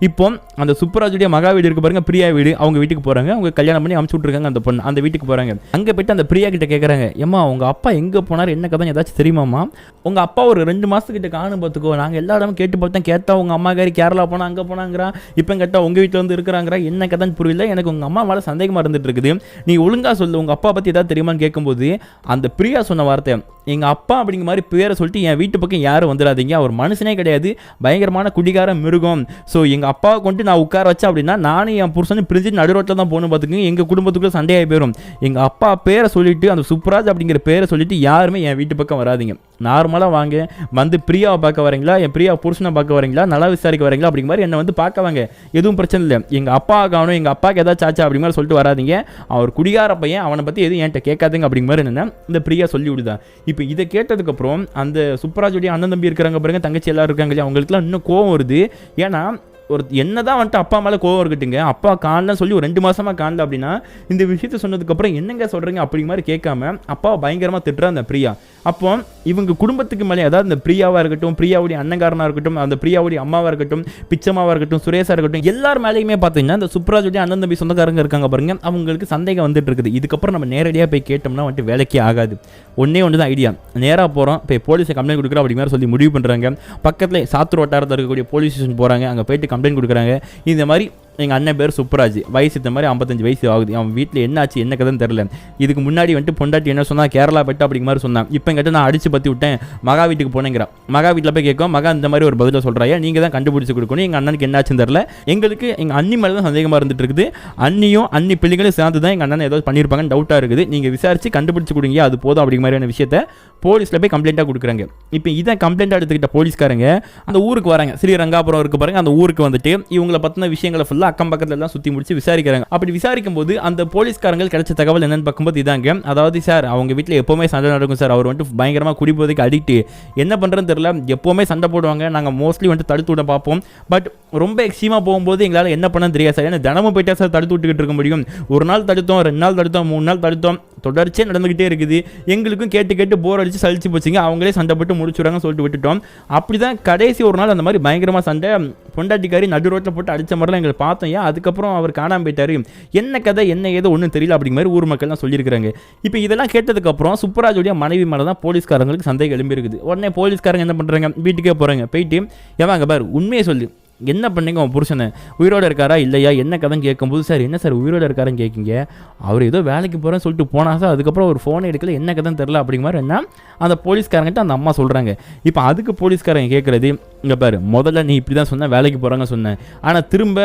இப்போ அந்த சுப்ராஜோடைய மகா வீடு இருக்கு பாருங்க, பிரியா வீடு, அவங்க வீட்டுக்கு போகிறாங்க. அவங்க கல்யாணம் பண்ணி அமுச்சு விட்ருக்காங்க அந்த பொண்ணு, அந்த வீட்டுக்கு போகிறாங்க. அங்கே போய்ட்டு அந்த பிரியா கிட்ட கேட்குறாங்க, ஏம்மா உங்கள் அப்பா எங்கே போனார், என்ன கதை ஏதாச்சும் தெரியுமாம்மா, உங்கள் அப்பா ஒரு 2 மாதத்துக்கிட்ட காணும் பார்த்துக்கோ, நாங்கள் எல்லா இடமும் கேட்டு பார்த்தோம், கேட்டால் உங்கள் அம்மா காரி கேரளா போனால் அங்கே போனாங்கிறா, இப்போ கேட்டால் உங்கள் வீட்டில் வந்து இருக்கிறாங்கிறா, என்ன கதைன்னு புரியல, எனக்கு உங்கள் அம்மா மேலே சந்தேகமாக இருந்துட்டு இருக்குது, நீ ஒழுங்காக சொல்லு உங்கள் அப்பா பற்றி ஏதாவது தெரியுமான்னு கேட்கும்போது அந்த பிரியா சொன்ன வார்த்தை, எங்கள் அப்பா அப்படிங்கிற மாதிரி பேரை சொல்லிட்டு என் வீட்டு பக்கம் யாரும் வந்துடாதீங்க, அவர் மனுஷனே கிடையாது, பயங்கரமான குடிகார மிருகம், ஸோ எங்கள் அப்பாவை கொண்டு நான் உட்கார வச்சேன் அப்படின்னா நானும் என் புருஷனும் பிரிஞ்சு நடு ரோட்டில் தான் போகணும் பார்த்துக்குங்க, எங்கள் குடும்பத்துக்குள்ள சண்டையாகி போயிடும், எங்கள் அப்பா பேரை சொல்லிட்டு அந்த சுப்ராஜ் அப்படிங்கிற பேரை சொல்லிட்டு யாருமே என் வீட்டு பக்கம் வராதிங்க, நார்மலாக வாங்க, வந்து பிரியாவை பார்க்க வரீங்களா, என் பிரியா புருஷனை பார்க்க வரீங்களா, நல்லா விசாரிக்க வரீங்களா அப்படிங்கிற மாதிரி என்னை வந்து பார்க்க வாங்க, எதுவும் பிரச்சனை இல்லை, எங்கள் அப்பா காணும் எங்கள் அப்பாவுக்கு ஏதாச்சும் ஆச்சா அப்படிங்கிற மாதிரி சொல்லிட்டு வராதிங்க, அவர் குடிகார பையன், அவனை பற்றி எதுவும் என்கிட்ட கேட்காதுங்க அப்படிங்கிற மாதிரி என்ன இந்த பிரியா சொல்லி விடுதா. இப்போ இதை கேட்டதுக்கப்புறம் அந்த சுப்ராஜோடைய அண்ணன் தம்பி இருக்கிறாங்க பாருங்க, தங்கச்சி எல்லாரும் இருக்காங்க இல்லையா, அவங்களுக்குலாம் இன்னும் கோவம் வருது. ஏன்னா ஒரு என்னதான் வந்துட்டு அப்பா மேலே கோவம் இருக்கட்டுங்க, அப்பா காணலன்னு சொல்லி ஒரு 2 மாசமாக காணல அப்படின்னா இந்த விஷயத்த சொன்னதுக்கப்புறம் என்னங்க சொல்கிறீங்க அப்படிங்கிற மாதிரி கேட்காம அப்பாவை பயங்கரமாக திட்டுறா அந்த பிரியா. அப்போ இவங்க குடும்பத்துக்கு மேலே அதாவது இந்த பிரியாவாக இருக்கட்டும், பிரியாவுடைய அண்ணங்காரனாக இருக்கட்டும், அந்த பிரியாவுடைய அம்மாவாக இருக்கட்டும், பிச்சம்மாவாக இருக்கட்டும், சுரேஷாக இருக்கட்டும், எல்லார் மேலேயுமே பார்த்தீங்கன்னா இந்த சுப்ராஜுடைய அண்ணன் தம்பி சொந்தக்காரங்க இருக்காங்க பாருங்க, அவங்களுக்கு சந்தேகம் வந்துட்டு இருக்குது. இதுக்கப்புறம் நம்ம நேரடியாக போய் கேட்டோம்னா வந்துட்டு வேலைக்கே ஆகாது. ஒன்று தான் ஐடியா, நேராக போகிறோம் போய் போலீஸை கம்ப்ளைண்ட் கொடுக்குறோம் அப்படிங்கிற மாதிரி சொல்லி முடிவு பண்ணுறாங்க. பக்கத்தில் சாத்தூர் வட்டாரத்தில் இருக்கக்கூடிய போலீஸ் ஸ்டேஷன் போகிறாங்க, அங்கே போயிட்டு கம்ப்ளைண்ட் கொடுக்குறாங்க. இந்த மாதிரி எங்கள் அண்ணன் பேர் சுப்ராஜ், வயசு இந்த மாதிரி 55 வயசு ஆகுது, அவன் வீட்டில் என்ன ஆச்சு என்ன கதைன்னு தெரில, இதுக்கு முன்னாடி வந்துட்டு பொண்டாட்டி என்ன சொன்னால் கேரளா போய்ட்டு அப்படிங்கிற மாதிரி சொன்னான், இப்போ என்கிட்ட நான் அடித்து பற்றி விட்டேன், மகா வீட்டுக்கு போனேங்கிறான். மகா வீட்டில் போய் கேட்கும், மகா இந்த மாதிரி ஒரு பதிலை சொல்கிறாயா, நீங்கள் தான் கண்டுபிடிச்சி கொடுக்கணும், எங்கள் அண்ணனுக்கு என்னாச்சுன்னு தெரில, எங்களுக்கு எங்கள் அண்ணி மேலே தான் சந்தேகமாக இருந்துட்டு இருக்குது, அண்ணியும் அண்ணி பிள்ளைகளும் சேர்ந்து தான் எங்கள் அண்ணன் ஏதாவது பண்ணியிருப்பாங்கன்னு டவுட்டாக இருக்குது, நீங்கள் விசாரித்து கண்டுபிடிச்சி கொடுங்க, அது போதும் அப்படிங்கிற மாதிரியான விஷயத்தை போலீஸில் போய் கம்ப்ளைண்ட்டாக கொடுக்குறாங்க. இப்போ இதை கம்ப்ளைண்ட்டாக எடுத்துக்கிட்ட போலீஸ்காரங்க அந்த ஊருக்கு வராங்க, ஸ்ரீரங்காபுரம் இருக்கு பாருங்க, அந்த ஊருக்கு வந்துட்டு இவங்களை பற்றின விஷயங்களை ஃபுல்லாக அக்கம் பக்கத்தில் எல்லாம் சுற்றி முடிச்சு விசாரிக்கிறாங்க. அப்படி விசாரிக்கும் போது அந்த போலீஸ்காரங்க கிடைச்ச தகவல் என்னன்னு பார்க்கும்போது இதாங்க, அதாவது சார் அவங்க வீட்டில் எப்போவுமே சண்டை நடக்கும் சார், அவர் வந்துட்டு பயங்கரமாக குடிபோதைக்கு அடிக்ட், என்ன பண்ணுறதுன்னு தெரியல, எப்போவுமே சண்டை போடுவாங்க, நாங்கள் மோஸ்ட்லி வந்துட்டு தடுத்து விட பார்ப்போம், பட் ரொம்ப எக்ஸ்ட்ரீமாக போகும்போது எங்களால் என்ன பண்ண தெரியாது சார், ஏன்னா தினமும் போயிட்டா சார் தடுத்து விட்டுக்கிட்டு இருக்க முடியும், ஒரு நாள் தடுத்தோம், 2 நாள் தடுத்தோம், 3 நாள் தடுத்தோம், தொடர்ச்சியாக நடந்துகிட்டே இருக்குது, எங்களுக்கும் கேட்டு கேட்டு போர் அடிச்சு சலிச்சு போச்சுங்க, அவங்களே சண்டை போட்டு முடிச்சுடுறாங்க சொல்லிட்டு விட்டுட்டோம். அப்படிதான் கடைசி ஒரு நாள் அந்த மாதிரி பயங்கரமாக சண்டை, பொண்டாட்டிக்காரி நடு ரோட்டில் போட்டு அடித்த மாதிரிலாம் எங்களுக்கு பார்த்தோம். ஏன் அதுக்கப்புறம் அவர் காணாமல் போயிட்டாரு, என்ன கதை என்ன ஏதோ ஒன்றும் தெரியல அப்படிங்கிற மாதிரி ஊர் மக்கள்லாம் சொல்லியிருக்காங்க. இப்போ இதெல்லாம் கேட்டதுக்கப்புறம் சுப்ராஜுடைய மனைவி மேலே தான் போலீஸ்காரங்களுக்கு சந்தேகம் எழும்பியிருக்குது. உடனே போலீஸ்காரங்க என்ன பண்ணுறாங்க, வீட்டுக்கே போகிறாங்க, போயிட்டு ஏவாங்க பார் உண்மையை சொல்லு, என்ன பண்ணீங்க உன் புருஷனை, உயிரோடு இருக்காரா இல்லையா, என்ன கதைன்னு கேட்கும்போது சார் என்ன சார் உயிரோடு இருக்காருன்னு கேட்குங்க, அவர் ஏதோ வேலைக்கு போகிறேன்னு சொல்லிட்டு போனால் சார், அதுக்கப்புறம் ஒரு ஃபோனை எடுக்கல, என்ன கதைன்னு தெரில அப்படிங்கிற மாதிரி என்ன அந்த போலீஸ்காரங்கிட்ட அந்த அம்மா சொல்கிறாங்க. இப்போ அதுக்கு போலீஸ்காரங்க கேட்குறது, இங்கே பாரு, முதல்ல நீ இப்படி தான் சொன்ன, வேலைக்கு போகிறாங்க சொன்னேன், ஆனால் திரும்ப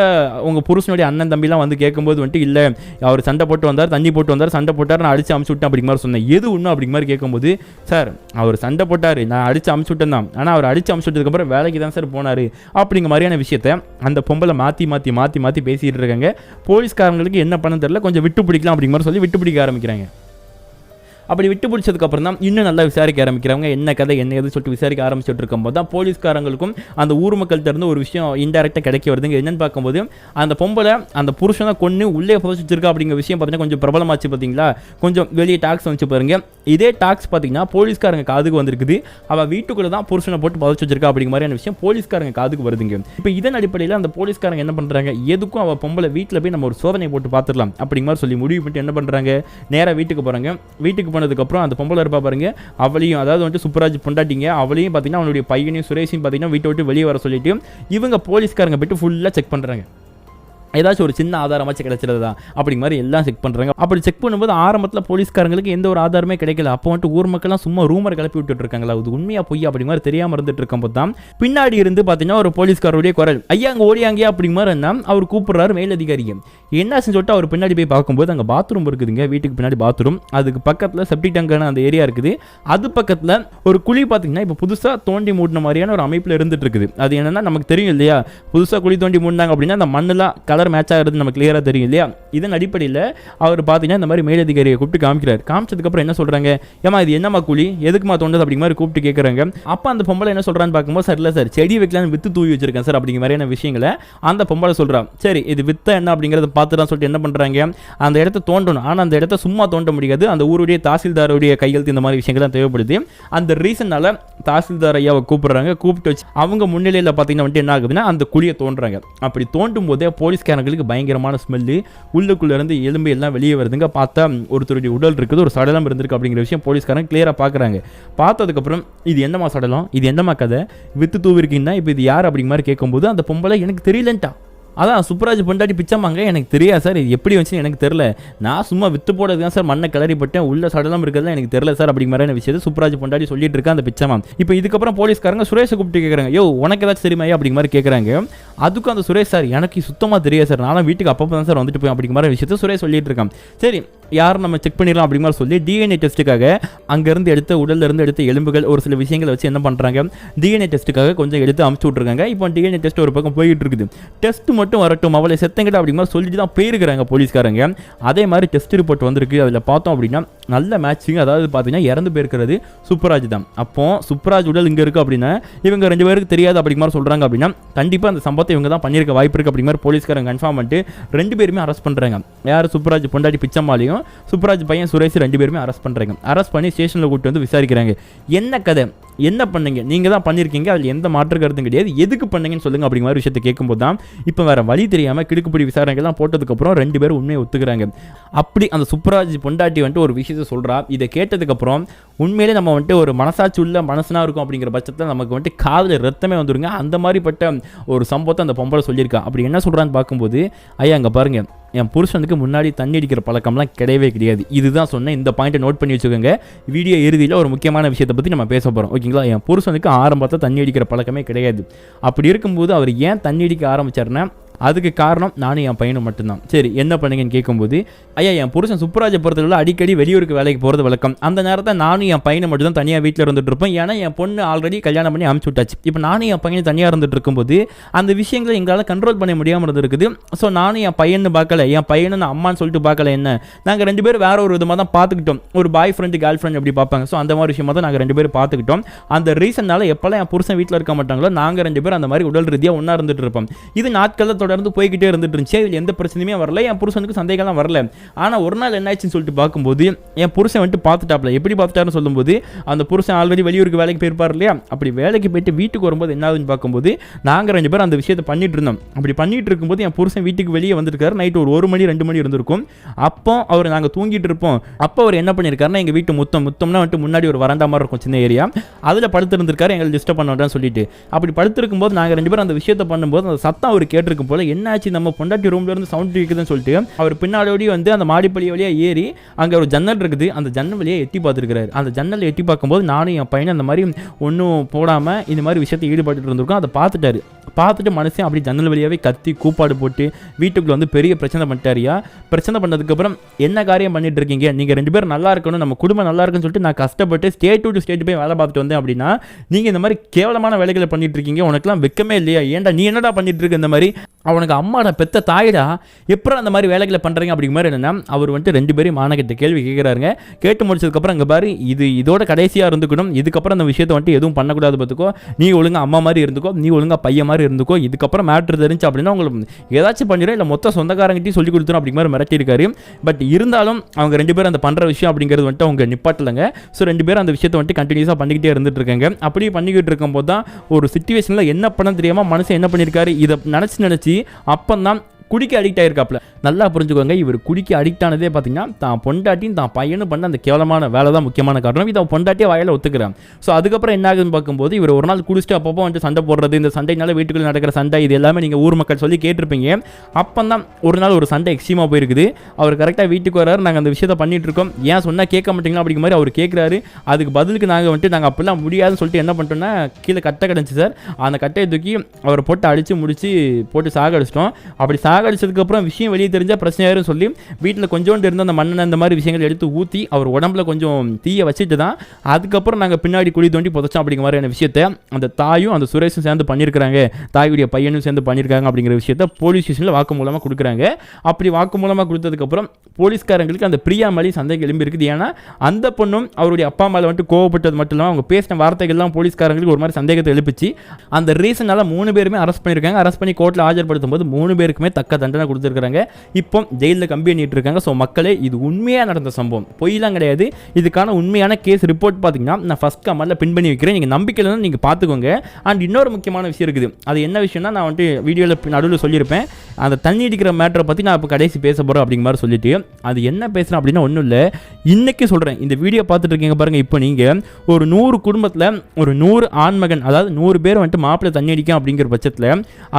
உங்கள் புருஷனுடைய அண்ணன் தம்பிலாம் வந்து கேட்கும்போது வந்துட்டு இல்லை அவர் சண்டை போட்டு வந்தார், தண்ணி போட்டு வந்தார், சண்டை போட்டார், நான் அடித்து அமுச்சு விட்டேன் அப்படிங்கிற மாதிரி சொன்னேன். எது ஒன்றும் அப்படிங்கிற மாதிரி கேட்கும்போது, சார் அவர் சண்டை போட்டார், நான் அடித்து அமுச்சு விட்டேன் தான், ஆனால் அவர் அடித்து அமுச்சு விட்டதுக்கப்புறம் வேலைக்கு தான் சார் போனார் அப்படிங்கிற மாதிரியான விஷயத்த அந்த பொம்பளை மாற்றி பேசிகிட்டு இருக்காங்க. போலீஸ்காரங்களுக்கு என்ன பண்ண தெரியல, கொஞ்சம் விட்டு பிடிக்கலாம் அப்படிங்கிற மாதிரி சொல்லி விட்டு பிடிக்க ஆரம்பிக்கிறாங்க. அப்படி விட்டு பிடிச்சதுக்கப்புறம் தான் இன்னும் நல்லா விசாரிக்க ஆரம்பிக்கிறவங்க. என்ன கதை என்ன எது சொல்லிட்டு விசாரிக்க ஆரம்பிச்சுட்டு இருக்கும்போது தான் போலீஸ்காரங்களுக்கும் அந்த ஊர் மக்கள்கிட்ட இருந்து ஒரு விஷயம் இன்டெரக்டாக கிடைக்க வருதுங்க. என்னென்னு பார்க்கும்போது அந்த பொம்பளை அந்த புருஷனை கொண்டு உள்ளே புதைச்சிருக்கா அப்படிங்கிற விஷயம் பார்த்தீங்கன்னா கொஞ்சம் பிரபலமாச்சு. பார்த்தீங்களா, கொஞ்சம் வெளியே டாக்ஸ் வந்துச்சு பாருங்க. இதே டாக்ஸ் பார்த்தீங்கன்னா போலீஸ்காரங்க காதுக்கு வந்திருக்குது. அவள் வீட்டுக்குள்ளே தான் புருஷனை போட்டு புதைச்சி வச்சிருக்கா அப்படிங்கிற மாதிரியான விஷயம் போலீஸ்காரங்க காதுக்கு வருதுங்க. இப்போ இதன் அடிப்படையில் அந்த போலீஸ்காரங்க என்ன பண்ணுறாங்க, எதுக்கும் அவள் பொம்பளை வீட்டில் போய் நம்ம ஒரு சோதனை போட்டு பார்த்துடலாம் அப்படிங்கிற மாதிரி சொல்லி முடிவு பண்ணிட்டு என்ன பண்ணுறாங்க, நேராக வீட்டுக்கு போகிறாங்க. வீட்டுக்கு போனதுக்கப்புறம் அந்த பொம்பளை இருப்பா பாருங்க, அவளையும் அதாவது வந்துட்டு சுப்ராஜ் பொண்டாட்டிங்க, அவளையும் பார்த்தீங்கன்னா அவனுடைய பையனையும் சுரேஷையும் பார்த்தீங்கன்னா வீட்டை விட்டு வெளியே வர சொல்லிட்டு இவங்க போலீஸ்காரங்க போய்ட்டு ஃபுல்லாக செக் பண்ணுறாங்க. ஏதாச்சும் ஒரு சின்ன ஆதாரமாச்சும் கிடைச்சிருதா அப்படிங்கிற மாதிரி எல்லாம் செக் பண்ணுறாங்க. அப்படி செக் பண்ணும்போது ஆரம்பத்தில் போலீஸ்காரங்களுக்கு எந்த ஒரு ஆதாரமே கிடைக்கல. அப்போ வந்துட்டு ஊர் மக்கள்லாம் சும்மா ரூமர் கிளப்பி விட்டுட்டு இருக்காங்களா, அது உண்மையாக பொய்யா அப்படிங்கிற மாதிரி தெரியாமல் இருந்துட்டு இருக்கும்போது தான் பின்னாடி இருந்து பார்த்தீங்கன்னா ஒரு போலீஸ்காரருடைய குரல், ஐயா அங்கே ஓடியாங்க அப்படிங்கிற மாதிரி என்ன அவர் கூப்பிடுறாரு மேலதிகாரியை. என்னாச்சுன்னு சொல்லிட்டு அவர் பின்னாடி போய் பார்க்கும்போது அங்கே பாத்ரூம் இருக்குதுங்க, வீட்டுக்கு பின்னாடி பாத்ரூம், அதுக்கு பக்கத்தில் செப்டிக் டேங்கான அந்த ஏரியா இருக்குது. அது பக்கத்தில் ஒரு குழி பார்த்தீங்கன்னா இப்போ புதுசாக தோண்டி மூடின மாதிரியான ஒரு அமைப்பில் இருந்துட்டு இருக்குது. அது என்னன்னா நமக்கு தெரியும் இல்லையா, புதுசாக குழி தோண்டி மூடினாங்க அப்படின்னா அந்த மண்ணெல்லாம் கலர் மேட்ச் ஆகிறது நமக்கு கிளியராக தெரியும் இல்லையா. இதன் அடிப்படையில் அவர் பார்த்தீங்கன்னா இந்த மாதிரி மேலதிகாரியை கூப்பிட்டு காமிக்கிறார். காமிச்சதுக்கப்புறம் என்ன சொல்கிறாங்க, ஏமா இது என்னம்மா குழி எதுக்குமா தோண்டது அப்படிங்கிற மாதிரி கூப்பிட்டு கேட்குறாங்க. அப்போ அந்த பொம்பளை என்ன சொல்கிறான்னு பார்க்கும்போது, சார் இல்லை சார் செடி வைக்கலான்னு வித்து தூவி வச்சிருக்கேன் சார் அப்படிங்கிற மாதிரியான விஷயங்களை அந்த பொம்பளை சொல்கிறா. சரி இது வித்த என்ன அப்படிங்கிறத பார்த்துதான் சொல்லிட்டு என்ன பண்ணுறாங்க, அந்த இடத்த தோண்டணும். ஆனால் அந்த இடத்த சும்மா தோண்ட முடியாது, அந்த ஊருடைய தாசில்தாருடைய கையெழுத்து இந்த மாதிரி விஷயங்கள் தான் தேவைப்படுது. அந்த ரீசனால தாசில்தார் ஐயாவை கூப்பிடுறாங்க. கூப்பிட்டு வச்சு அவங்க முன்னிலையில் பார்த்தீங்கன்னா வந்துட்டு என்ன ஆகுதுன்னா அந்த குழியை தோன்றாங்க. அப்படி தோண்டும் போதே போலீஸ்காரங்களுக்கு பயங்கரமான ஸ்மெல்லு, உள்ளுக்குள்ள இருந்து எலும்பு எல்லாம் வெளியே வருதுங்க. பார்த்தா ஒருத்தருடைய உடல் இருக்குது, ஒரு சடலம் இருந்திருக்கு அப்படிங்கிற விஷயம் போலீஸ்காரங்க கிளியராக பார்க்குறாங்க. பார்த்ததுக்கப்புறம் இது என்னமா சடலம், இது என்னமா கதை, வித்து தூவிருக்கீங்கன்னா இப்போ இது யார் அப்படிங்கிற மாதிரி கேட்கும்போது அந்த பொம்பளை எனக்கு தெரியலன்ட்டா. அதான் சுப்ராஜ் பொண்டாட்டி பிச்சம்மாங்க, எனக்கு தெரியாது சார், இது எப்படி வந்துச்சுன்னு எனக்கு தெரில, நான் சும்மா வித்து போடுறது தான் சார், மண்ணை கிளறிப்பட்டேன், உள்ள சடலம் இருக்கிறதுலாம் எனக்கு தெரில சார் அப்படிங்கிற மாதிரியான விஷயத்தை சுப்ராஜ் பொண்டாட்டி சொல்லிட்டு இருக்கா அந்த பிச்சம்மா. இப்போ இதுக்கப்புறம் போலீஸ்காரங்க சுரேஷை கூப்பிட்டு கேட்குறாங்க, யோ உனக்கு ஏதாச்சும் தெரியுமா அப்படிங்கிற மாதிரி கேட்குறாங்க. அதுக்கும் அந்த சுரேஷ், சார் எனக்கு சுத்தமாக தெரியாது சார், நானும் வீட்டுக்கு அப்பப்போ தான் சார் வந்துட்டு போய் அப்படிங்கிற மாதிரி விஷயத்தை சுரேஷ் சொல்லிட்டு இருக்கான். சரி யாரும் நம்ம செக் பண்ணிடலாம் அப்படிங்கிற மாதிரி சொல்லி டிஎன்ஏ டெஸ்ட்டுக்காக அங்கேருந்து எடுத்த உடல்லேருந்து எடுத்த எலும்புகள் ஒரு சில விஷயங்களை வச்சு என்ன பண்ணுறாங்க, டிஎன்ஏ டெஸ்ட்டுக்காக கொஞ்சம் எடுத்து அமுச்சு விட்ருக்காங்க. இப்போ டிஎன்ஏ டெஸ்ட் ஒரு பக்கம் போயிட்டு இருக்குது. டெஸ்ட் மட்டும் வரட்டும், அவளை செத்தங்கிட்ட அப்படிங்கிற மாதிரி சொல்லிட்டு தான் போயிருக்கிறாங்க போலீஸ்காரங்க. அதே மாதிரி டெஸ்ட் ரிப்போர்ட் வந்திருக்கு. அதில் பார்த்தோம் அப்படின்னா நல்ல மேட்சிங், அதாவது பார்த்தீங்கன்னா இறந்து போயிருக்கிறது சுப்ராஜ் தான். அப்போ சுப்ராஜ் உடல் இங்கே இருக்குது அப்படின்னா இவங்க 2 பேருக்கு தெரியாது அப்படிங்கிற மாதிரி சொல்கிறாங்க. அப்படின்னா கண்டிப்பாக அந்த சம்பவத்தை இவங்க தான் பண்ணியிருக்க வாய்ப்பு இருக்குது அப்படிங்கிற மாதிரி போலீஸ்காரங்க கன்ஃபார்ம் பண்ணிட்டு 2 பேருமே அரெஸ்ட் பண்ணுறாங்க. யார், சுப்ராஜ் பொண்டாட்டி பிச்சம்மாலையும் சுப்ராஜ் பையன் சுரேஷ் 2 பேருமே அரெஸ்ட் பண்ணுறாங்க. அரெஸ்ட் பண்ணி ஸ்டேஷனில் கூப்பிட்டு வந்து விசாரிக்கிறாங்க. என்ன கதை, என்ன பண்ணீங்க, நீங்கள் தான் பண்ணியிருக்கீங்க, அதில் எந்த மாற்று கருத்தும் கிடையாது, எதுக்கு பண்ணீங்கன்னு சொல்லுங்கள் அப்படிங்கிற மாதிரி விஷயத்தை கேட்கும்போது தான் இப்போ வேறு வழி தெரியாமல் கிடுக்குப்பிடி விசாரணைகள்லாம் போட்டதுக்கப்புறம் 2 பேரும் உண்மையை ஒத்துக்கிறாங்க. அப்படி அந்த சுப்ராஜ் பொண்டாட்டி வந்துட்டு ஒரு விஷயத்தை சொல்கிறா. இதை கேட்டதுக்கப்புறம் உண்மையிலே நம்ம வந்துட்டு ஒரு மனசாட்சி உள்ள மனசனாக இருக்கும் அப்படிங்கிற பட்சத்தில் நமக்கு வந்துட்டு காதில் ரத்தமே வந்துருங்க. அந்த மாதிரிப்பட்ட ஒரு சம்பவத்தை அந்த பொம்பளை சொல்லியிருக்கா. அப்படி என்ன சொல்கிறான்னு பார்க்கும்போது, ஐயா அங்கே பாருங்கள், என் புருஷனுக்கு முன்னாடி தண்ணி அடிக்கிற பழக்கம்லாம் கிடையவே கிடையாது, இதுதான் சொன்னேன், இந்த பாயிண்ட்டை நோட் பண்ணி வச்சுக்கோங்க. வீடியோ இறுதியில் ஒரு முக்கியமான விஷயத்தை பற்றி நம்ம பேச போகிறோம், ஓகேங்களா. என் புருஷனுக்கு ஆரம்பத்தில் தண்ணி அடிக்கிற பழக்கமே கிடையாது. அப்படி இருக்கும்போது அவர் ஏன் தண்ணி அடிக்க ஆரம்பிச்சாருன்னா அதுக்கு காரணம் நானும் என் பையனும் மட்டும்தான். சரி என்ன பண்ணீங்கன்னு கேட்கும்போது, ஐயா என் புருஷன் சுப்ராஜை பொறுத்தவரை அடிக்கடி வெளியூருக்கு வேலைக்கு போகிறது வழக்கம். அந்த நேரத்தை நானும் என் பையனை மட்டும் தான் தனியாக வீட்டில் இருந்துட்டு இருப்பேன். ஏன்னா என் பொண்ணு ஆல்ரெடி கல்யாணம் பண்ணி அமுச்சு விட்டாச்சு. இப்போ நானும் என் பையனை தனியாக இருந்துட்டு இருக்கும்போது அந்த விஷயங்களை எங்களால் கண்ட்ரோல் பண்ண முடியாமல் இருந்திருக்குது. ஸோ நானும் என் பையன்னு பார்க்கல, என் பையனை நான் அம்மான்னு சொல்லிட்டு பார்க்கல. என்ன நாங்கள் 2 பேரும் வேற ஒரு விதமாக தான் பார்த்துக்கிட்டோம். ஒரு பாய் ஃப்ரெண்டு கேர்ள் ஃப்ரெண்ட் எப்படி பார்ப்பாங்க, ஸோ அந்த மாதிரி விஷயமாக தான் நாங்கள் 2 பேரும் பார்த்துக்கிட்டோம். அந்த ரீசன்னால எப்போல்லாம் என் புருஷன் வீட்டில் இருக்க மாட்டாங்களோ நாங்கள் 2 பேரும் அந்த மாதிரி உடல் ரீதியாக ஒன்றா இருந்துட்டு இருப்போம். இது நாட்களில் தொடர்ந்து போய்கிட்டே இருந்துட்டு இருந்துச்சு. இதில் எந்த பிரச்சனையுமே வரல, என் புருஷனுக்கு சந்தேகம்லாம் வரல. ஆனால் ஒரு நாள் என்ன ஆச்சுன்னு சொல்லிட்டு பார்க்கும்போது என் புருஷன் வந்துட்டு பார்த்துட்டாப்ல. எப்படி பார்த்துட்டாருன்னு சொல்லும்போது, அந்த புருஷன் ஆல்ரெடி வெளியூருக்கு வேலைக்கு போயிருப்பார் இல்லையா, அப்படி வேலைக்கு போயிட்டு வீட்டுக்கு வரும்போது என்ன ஆகுதுன்னு பார்க்கும்போது நாங்கள் 2 பேரும் அந்த விஷயத்தை பண்ணிட்டு இருந்தோம். அப்படி பண்ணிட்டு இருக்கும்போது என் புருஷன் வீட்டுக்கு வெளியே வந்திருக்காரு. நைட்டு ஒரு 1 மணி 2 மணி இருந்திருக்கும். அப்போ அவர் நாங்கள் தூங்கிட்டு இருப்போம். அப்போ அவர் என்ன பண்ணியிருக்காருன்னா எங்கள் வீட்டு முத்தம்னா வந்துட்டு முன்னாடி ஒரு வரண்டா மாதிரி இருக்கும், சின்ன ஏரியா, அதில் படுத்திருந்திருக்காரு எங்களை டிஸ்டர்ப் பண்ண சொல்லிட்டு. அப்படி படுத்திருக்கும் போது நாங்கள் 2 பேரும் அந்த விஷயத்தை பண்ணும்போது அந்த சத்தம் அவர் கேட்டிருக்கும் போல். என்னாச்சு நம்ம பொண்டாட்டி ரூம்ல இருந்து சவுண்ட் இருக்குதுன்னு சொல்லிட்டு அவர் பின்னாடி வந்து அந்த மாடிப்பள்ளி வழியாக ஏறி அங்கே ஒரு ஜன்னல் இருக்குது, அந்த ஜன்னல் வழியாக எட்டி பார்த்துருக்காரு. அந்த ஜன்னல் எட்டி பார்க்கும்போது நானும் என் பையனை அந்த மாதிரி ஒன்றும் போடாமல் இந்த மாதிரி விஷயத்தை ஈடுபட்டு இருந்திருக்கோம். அதை பார்த்துட்டு மனுஷன் அப்படி ஜன்னல் வழியாகவே கத்தி கூப்பாடு போட்டு வீட்டுக்குள்ள வந்து பெரிய பிரச்சனை பண்ணிட்டாரியா. பிரச்சனை பண்ணதுக்கப்புறம் என்ன காரியம் பண்ணிட்டு இருக்கீங்க, நீங்கள் 2 பேரும் நல்லா இருக்கணும், நம்ம குடும்பம் நல்லா இருக்குன்னு சொல்லிட்டு நான் கஷ்டப்பட்டு ஸ்டேட் டு ஸ்டேட் போய் வேலை பார்த்துட்டு வந்தேன் அப்படின்னா நீங்கள் இந்த மாதிரி கேவலமான வேலைகளை பண்ணிட்டு இருக்கீங்க, உனக்குலாம் வெக்கமே இல்லையா, ஏன்டா நீ என்னடா பண்ணிட்டு இருக்க, இந்த மாதிரி அவனுக்கு அம்மாடா பெத்த தாயிடா எப்பறம் அந்த மாதிரி வேலைகளை பண்ணுறீங்க அப்படிங்கிற மாதிரி என்னன்னா அவர் வந்துட்டு 2 பேரும் மானகிட்ட கேள்வி கேட்குறாருங்க. கேட்டு முடிச்சதுக்கப்புறம் அங்கே பாரு இதோட கடைசியாக இருந்துக்கணும், இதுக்கப்புறம் அந்த விஷயத்தை வந்துட்டு எதுவும் பண்ணக்கூடாது பார்த்துக்கோ, நீ ஒழுங்கா அம்மா மாதிரி இருந்துக்கோ, நீ ஒழுங்கா பையன் மாதிரி இருந்துக்கோ, இதுக்கப்புறம் மேட்ரு தெரிஞ்சு அப்படின்னா உங்களுக்கு ஏதாச்சும் பண்ணிடும், இல்லை மொத்த சொந்தக்காரங்கிட்டையும் சொல்லி கொடுத்துரும் அப்படிங்கிற மாதிரி மிரட்டியிருக்காரு. பட் இருந்தாலும் அவங்க 2 பேரும் அந்த பண்ணுற விஷயம் அப்படிங்கிறது வந்துட்டு அவங்க நிப்பாட்டலைங்க. ஸோ 2 பேரும் அந்த விஷயத்தை வந்துட்டு கண்டினியூஸாக பண்ணிக்கிட்டே இருந்துட்டு இருக்காங்க. அப்படியே பண்ணிக்கிட்டு இருக்கும்போது தான் ஒரு சிச்சுவேஷனில் என்ன பண்ண தெரியாமல் மனுஷன் என்ன பண்ணியிருக்காரு, இதை நினச்சி அப்போ தான் குடிக்க அடிக்ட் ஆகிருக்காப்புல. நல்லா புரிஞ்சுக்கோங்க, இவர் குடிக்க அடிக்ட் ஆனதே பார்த்தீங்கன்னா தான் பொண்டாட்டியும் தான் பையனும் பண்ண அந்த கேவலமான வேலை தான் முக்கியமான காரணம். இதை பொண்டாட்டியே வாயில் ஒத்துக்கிறான். ஸோ அதுக்கப்புறம் என்ன ஆகுதுன்னு பார்க்கும்போது இவர் ஒரு நாள் குடிச்சிட்டு அப்பப்போ வந்துட்டு சண்டை போடுறது, இந்த சண்டைனால வீட்டுக்குள்ளே நடக்கிற சண்டை, இது எல்லாமே நீங்கள் ஊர் மக்கள் சொல்லி கேட்டிருப்பீங்க. அப்போ தான் ஒரு நாள் ஒரு சண்டை எக்ஸ்ட்ரீமாக போயிருக்குது. அவர் கரெக்டாக வீட்டுக்கு வர்றாரு, நாங்கள் அந்த விஷயத்தை பண்ணிட்டு இருக்கோம், ஏன் சொன்னால் கேட்க மாட்டீங்களா அப்படிங்கிற மாதிரி அவர் கேட்குறாரு. அதுக்கு பதிலுக்கு நாங்கள் வந்துட்டு நாங்கள் அப்படிலாம் முடியாதுன்னு சொல்லிட்டு என்ன பண்ணிட்டோம்னா கீழே கட்டை கிடச்சி சார், அந்த கட்டையை தூக்கி அவரை போட்டு அடித்து முடிச்சு போட்டு சாகடிச்சிட்டோம். அப்படி சாகடிச்சதுக்கப்புறம் விஷயம் வெளியே தெரிஞ்சால் பிரச்சனையாரும் சொல்லி வீட்டில் கொஞ்சோண்டு இருந்த அந்த மண்ணெண்ணெய் இந்த மாதிரி விஷயங்கள் எடுத்து ஊற்றி அவர் உடம்புல கொஞ்சம் தீயை வச்சுட்டு தான் அதுக்கப்புறம் நாங்கள் பின்னாடி குழி தோண்டி புதைச்சோம் அப்படிங்கிற மாதிரியான விஷயத்தை அந்த தாயும் அந்த சுரேஷும் சேர்ந்து பண்ணியிருக்கிறாங்க, தாயுடைய பையனும் சேர்ந்து பண்ணியிருக்காங்க அப்படிங்கிற விஷயத்த போலீஸ் ஸ்டேஷனில் வாக்கு மூலமாக கொடுக்குறாங்க. அப்படி வாக்கு மூலமாக கொடுத்ததுக்கப்புறம் போலீஸ்காரங்களுக்கு அந்த பிரியா மேலே சந்தேகம் எழும்பி இருக்குது. ஏன்னா அந்த பொண்ணும் அவருடைய அப்பா மேலே வந்துட்டு கோவப்பட்டது மட்டும் இல்லாமல் அவங்க பேசின வார்த்தைகள்லாம் போலீஸ்காரங்களுக்கு ஒரு மாதிரி சந்தேகத்தை எழுப்பிச்சு. அந்த ரீசனால 3 பேருமே அரெஸ்ட் பண்ணியிருக்காங்க. அரெஸ்ட் பண்ணி கோர்ட்டில் ஆஜர்படுத்தும் போது 3 பேருக்குமே தக்க தண்டனை கொடுத்துருக்காங்க. இப்போ ஜெயிலில் கம்பி பண்ணிட்டு இருக்காங்க. ஸோ மக்களே, இது உண்மையாக நடந்த சம்பவம், பொய்லாம் கிடையாது. இதுக்கான உண்மையான கேஸ் ரிப்போர்ட் பார்த்தீங்கன்னா நான் ஃபஸ்ட் கமெண்ட்டில் பின் பண்ணி வைக்கிறேன், நீங்கள் நம்பிக்கையில் நீங்கள் பார்த்துக்கோங்க. அண்ட் இன்னொரு முக்கியமான விஷயம் இருக்குது. அது என்ன விஷயம்னா நான் வந்துட்டு வீடியோவில் நடுவில் சொல்லியிருப்பேன், அந்த தண்ணி அடிக்கிற மேட்டரை பற்றி நான் இப்போ கடைசி பேச போகிறேன் அப்படிங்கிற மாதிரி சொல்லிட்டு அது என்ன பேசுகிறேன் அப்படின்னா ஒன்றும் இல்லை, இன்றைக்கி சொல்கிறேன். இந்த வீடியோ பார்த்துட்டு இருக்கீங்க பாருங்கள், இப்போ நீங்கள் ஒரு 100 குடும்பத்தில் ஒரு 100 ஆண்மகன், அதாவது 100 பேர் வந்துட்டு மாப்பிள்ளை தண்ணி அடிக்கும் அப்படிங்கிற பட்சத்தில்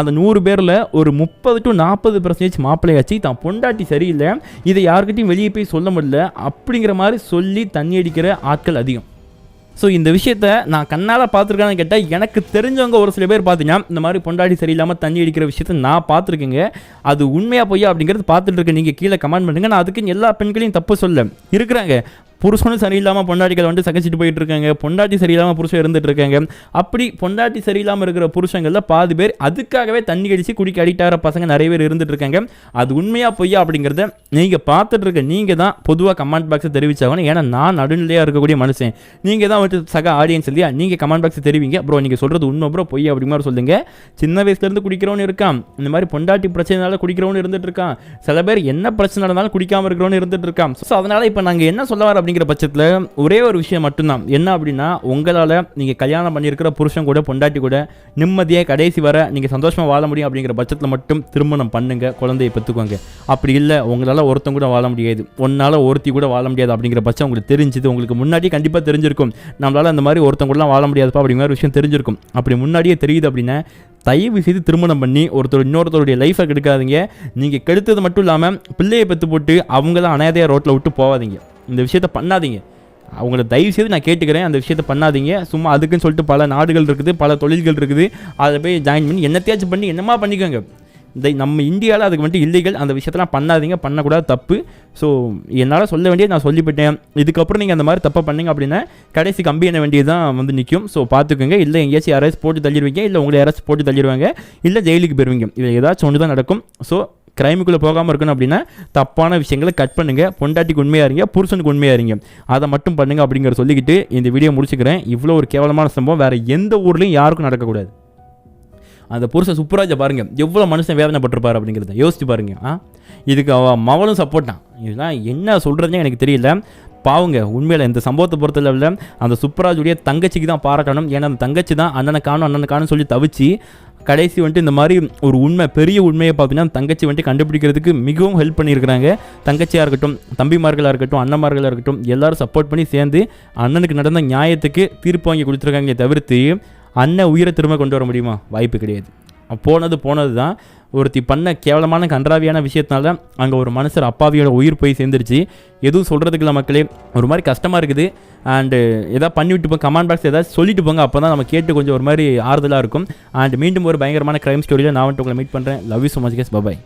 அந்த 100 பேரில் ஒரு 30 to 40% மாப்பிள்ளையாச்சு தான் பொண்டாட்டி சரியில்லை, இதை யாருக்கிட்டையும் வெளியே போய் சொல்ல முடியல அப்படிங்கிற மாதிரி சொல்லி தண்ணி அடிக்கிற ஆட்கள் அதிகம். ஸோ இந்த விஷயத்தை நான் கண்ணால் பார்த்துருக்கான்னு கேட்டால் எனக்கு தெரிஞ்சவங்க ஒரு சில பேர் பார்த்தீங்கன்னா இந்த மாதிரி பொண்டாட்டி சரியில்லாமல் தண்ணி அடிக்கிற விஷயத்தை நான் பார்த்துருக்கேங்க. அது உண்மையாக பொய்யா அப்படிங்கிறது பார்த்துட்டு இருக்கேன். நீங்கள் கீழே கமெண்ட் பண்ணுங்கள். நான் அதுக்கு எல்லா பெண்களையும் தப்பு சொல்ல இருக்கிறாங்க. புருஷனும் சரியில்லாமல் பொண்டாட்டிகள் வந்துட்டு சகிச்சிட்டு போயிட்டு இருக்காங்க, பொண்டாட்டி சரியில்லாமல் புருஷன் இருந்துட்டு இருக்காங்க. அப்படி பொண்டாட்டி சரியில்லாமல் இருக்கிற புருஷங்களில் பாதி பேர் அதுக்காகவே தண்ணி அடித்து குடிக்க அடிக்ட் ஆகிற பசங்க நிறைய பேர் இருந்துட்டு இருக்காங்க. அது உண்மையாக பொய்யா அப்படிங்கிறத நீங்கள் பார்த்துட்டு இருக்க நீங்கள் தான் பொதுவாக கமெண்ட் பாக்ஸை தெரிவிச்சாகணும். ஏன்னா நான் நடுநிலையாக இருக்கக்கூடிய மனுஷன், நீங்கள் தான் வந்துட்டு சக ஆடியன்ஸ் இல்லையா, நீங்கள் கமெண்ட் பாக்ஸை தெரிவிங்க. ப்ரோ நீங்கள் சொல்கிறது உண்மை ப்ரோ பொய்யா அப்படி மாதிரி சொல்லுங்கள். சின்ன வயசுலேருந்து குடிக்கிறவனு இருக்கான், இந்த மாதிரி பொண்டாட்டி பிரச்சனைனால குடிக்கிறவனு இருந்துட்டு இருக்கான், சில பேர் என்ன பிரச்சனை நடந்தாலும் குடிக்காமல் இருக்கிறவனு இருந்துட்டு இருக்கான். ஸோ அதனால் இப்போ நாங்கள் என்ன சொல்ல வர அப்படிங்கிற பட்சத்தில் ஒரே ஒரு விஷயம் மட்டும்தான், என்ன அப்படின்னா உங்களால் நீங்கள் கல்யாணம் பண்ணியிருக்கிற புருஷன் கூட பொண்டாட்டி கூட நிம்மதியாக கடைசி வர நீங்கள் சந்தோஷமாக வாழ முடியும் அப்படிங்கிற பட்சத்தில் மட்டும் திருமணம் பண்ணுங்க, குழந்தையை பெற்றுக்கோங்க. அப்படி இல்லை உங்களால் ஒருத்தன் கூட வாழ முடியாது, ஒன்றால் ஒருத்தி கூட வாழ முடியாது அப்படிங்கிற பட்சம் உங்களுக்கு தெரிஞ்சுது, உங்களுக்கு முன்னாடியே கண்டிப்பாக தெரிஞ்சிருக்கும் நம்மளால் அந்த மாதிரி ஒருத்தன் கூடலாம் வாழ முடியாதுப்பா அப்படிங்கிற விஷயம் தெரிஞ்சிருக்கும். அப்படி முன்னாடியே தெரியுது அப்படின்னா தயவு செய்து திருமணம் பண்ணி இன்னொருத்தருடைய லைஃபை கெடுக்காதீங்க. நீங்கள் கெடுத்தது மட்டும் இல்லாமல் பிள்ளையை பெற்று போட்டு அவங்களாம் அனாதையாக ரோட்டில் விட்டு போகாதீங்க. இந்த விஷயத்தை பண்ணாதீங்க. அவங்கள தயவு செய்து நான் கேட்டுக்கிறேன், அந்த விஷயத்தை பண்ணாதீங்க. சும்மா அதுக்குன்னு சொல்லிட்டு பல நாடுகள் இருக்குது, பல தொழில்கள் இருக்குது, அதை போய் ஜாயின் பண்ணி என்னத்தையாச்சும் பண்ணி என்னமா பண்ணிக்கோங்க. நம்ம இந்தியாவில் அதுக்கு வந்துட்டு இல்லீகல். அந்த விஷயத்தெல்லாம் பண்ணாதீங்க, பண்ணக்கூடாது, தப்பு. ஸோ என்னால் சொல்ல வேண்டியது நான் சொல்லிவிட்டேன். இதுக்கப்புறம் நீங்கள் அந்த மாதிரி தப்பை பண்ணிங்க அப்படின்னா கடைசி கம்பி என்ன வேண்டியது தான் வந்து நிற்கும். ஸோ பார்த்துக்கோங்க. இல்லை எங்கேயாச்சும் யாராச்சும் போட்டு தள்ளிடுவீங்க, இல்லை உங்களை யாராச்சும் போட்டு தள்ளிடுவாங்க, இல்லை ஜெயிலுக்கு போயிருவீங்க. இதில் ஏதாச்சும் ஒன்று தான் நடக்கும். ஸோ கிரைமுக்குள்ளே போகாமல் இருக்கணும் அப்படின்னா தப்பான விஷயங்களை கட் பண்ணுங்கள். பொண்டாட்டிக்கு உண்மையாக இருங்க, புருஷனுக்கு உண்மையாக இருங்க, அதை மட்டும் பண்ணுங்கள் அப்படிங்கிற சொல்லிக்கிட்டு இந்த வீடியோ முடிச்சுக்கிறேன். இவ்வளோ ஒரு கேவலமான சம்பவம் வேறு எந்த ஊர்லேயும் யாருக்கும் நடக்கக்கூடாது. அந்த புருஷன் சுப்புராஜை பாருங்கள், எவ்வளோ மனுஷன் வேதனைப்பட்டிருப்பார் அப்படிங்கிறத யோசிச்சு பாருங்கள். இதுக்கு மவளும் சப்போர்ட் தான். இதெல்லாம் என்ன சொல்கிறதுனே எனக்கு தெரியல. பாவுங்க, உண்மையில் இந்த சம்பவத்தை பொறுத்தளவில் அந்த சுப்புராஜுடைய தங்கச்சிக்கு தான் பாராட்டணும். ஏன்னா அந்த தங்கச்சி தான் அண்ணனை காணும் சொல்லி தவிச்சு கடைசி வந்துட்டு இந்த மாதிரி ஒரு உண்மை, பெரிய உண்மையை பார்த்தீங்கன்னா தங்கச்சி வந்துட்டு கண்டுபிடிக்கிறதுக்கு மிகவும் ஹெல்ப் பண்ணியிருக்கிறாங்க. தங்கச்சியாக இருக்கட்டும், தம்பிமார்களாக இருக்கட்டும், அண்ணன்மார்களாக இருக்கட்டும், எல்லோரும் சப்போர்ட் பண்ணி சேர்ந்து அண்ணனுக்கு நடந்த நியாயத்துக்கு தீர்ப்பு வாங்கி கொடுத்துருக்காங்க. தவிர்த்து அண்ணன் உயிரை திரும்ப கொண்டு வர முடியுமா? வாய்ப்பு கிடையாது. போனது தான். ஒருத்தி பண்ண கேவலமான கன்றாவியான விஷயத்தினால அங்கே ஒரு மனுஷர் அப்பாவியோட உயிர் போய் சேர்ந்துருச்சு. எதுவும் சொல்கிறதுக்கு இல்லை மக்களே, ஒரு மாதிரி கஷ்டமாக இருக்குது. அண்டு எதாவது பண்ணிவிட்டு போங்க, கமெண்ட் பாக்ஸ் ஏதாவது சொல்லிட்டு போங்க, அப்போ தான் நம்ம கேட்டு கொஞ்சம் ஒரு மாதிரி ஆறுதலாக இருக்கும். அண்ட் மீண்டும் ஒரு பயங்கரமான க்ரைம் ஸ்டோரியில் நான் வந்துட்டு உங்களை மீட் பண்ணுறேன். Love you so much guys, by.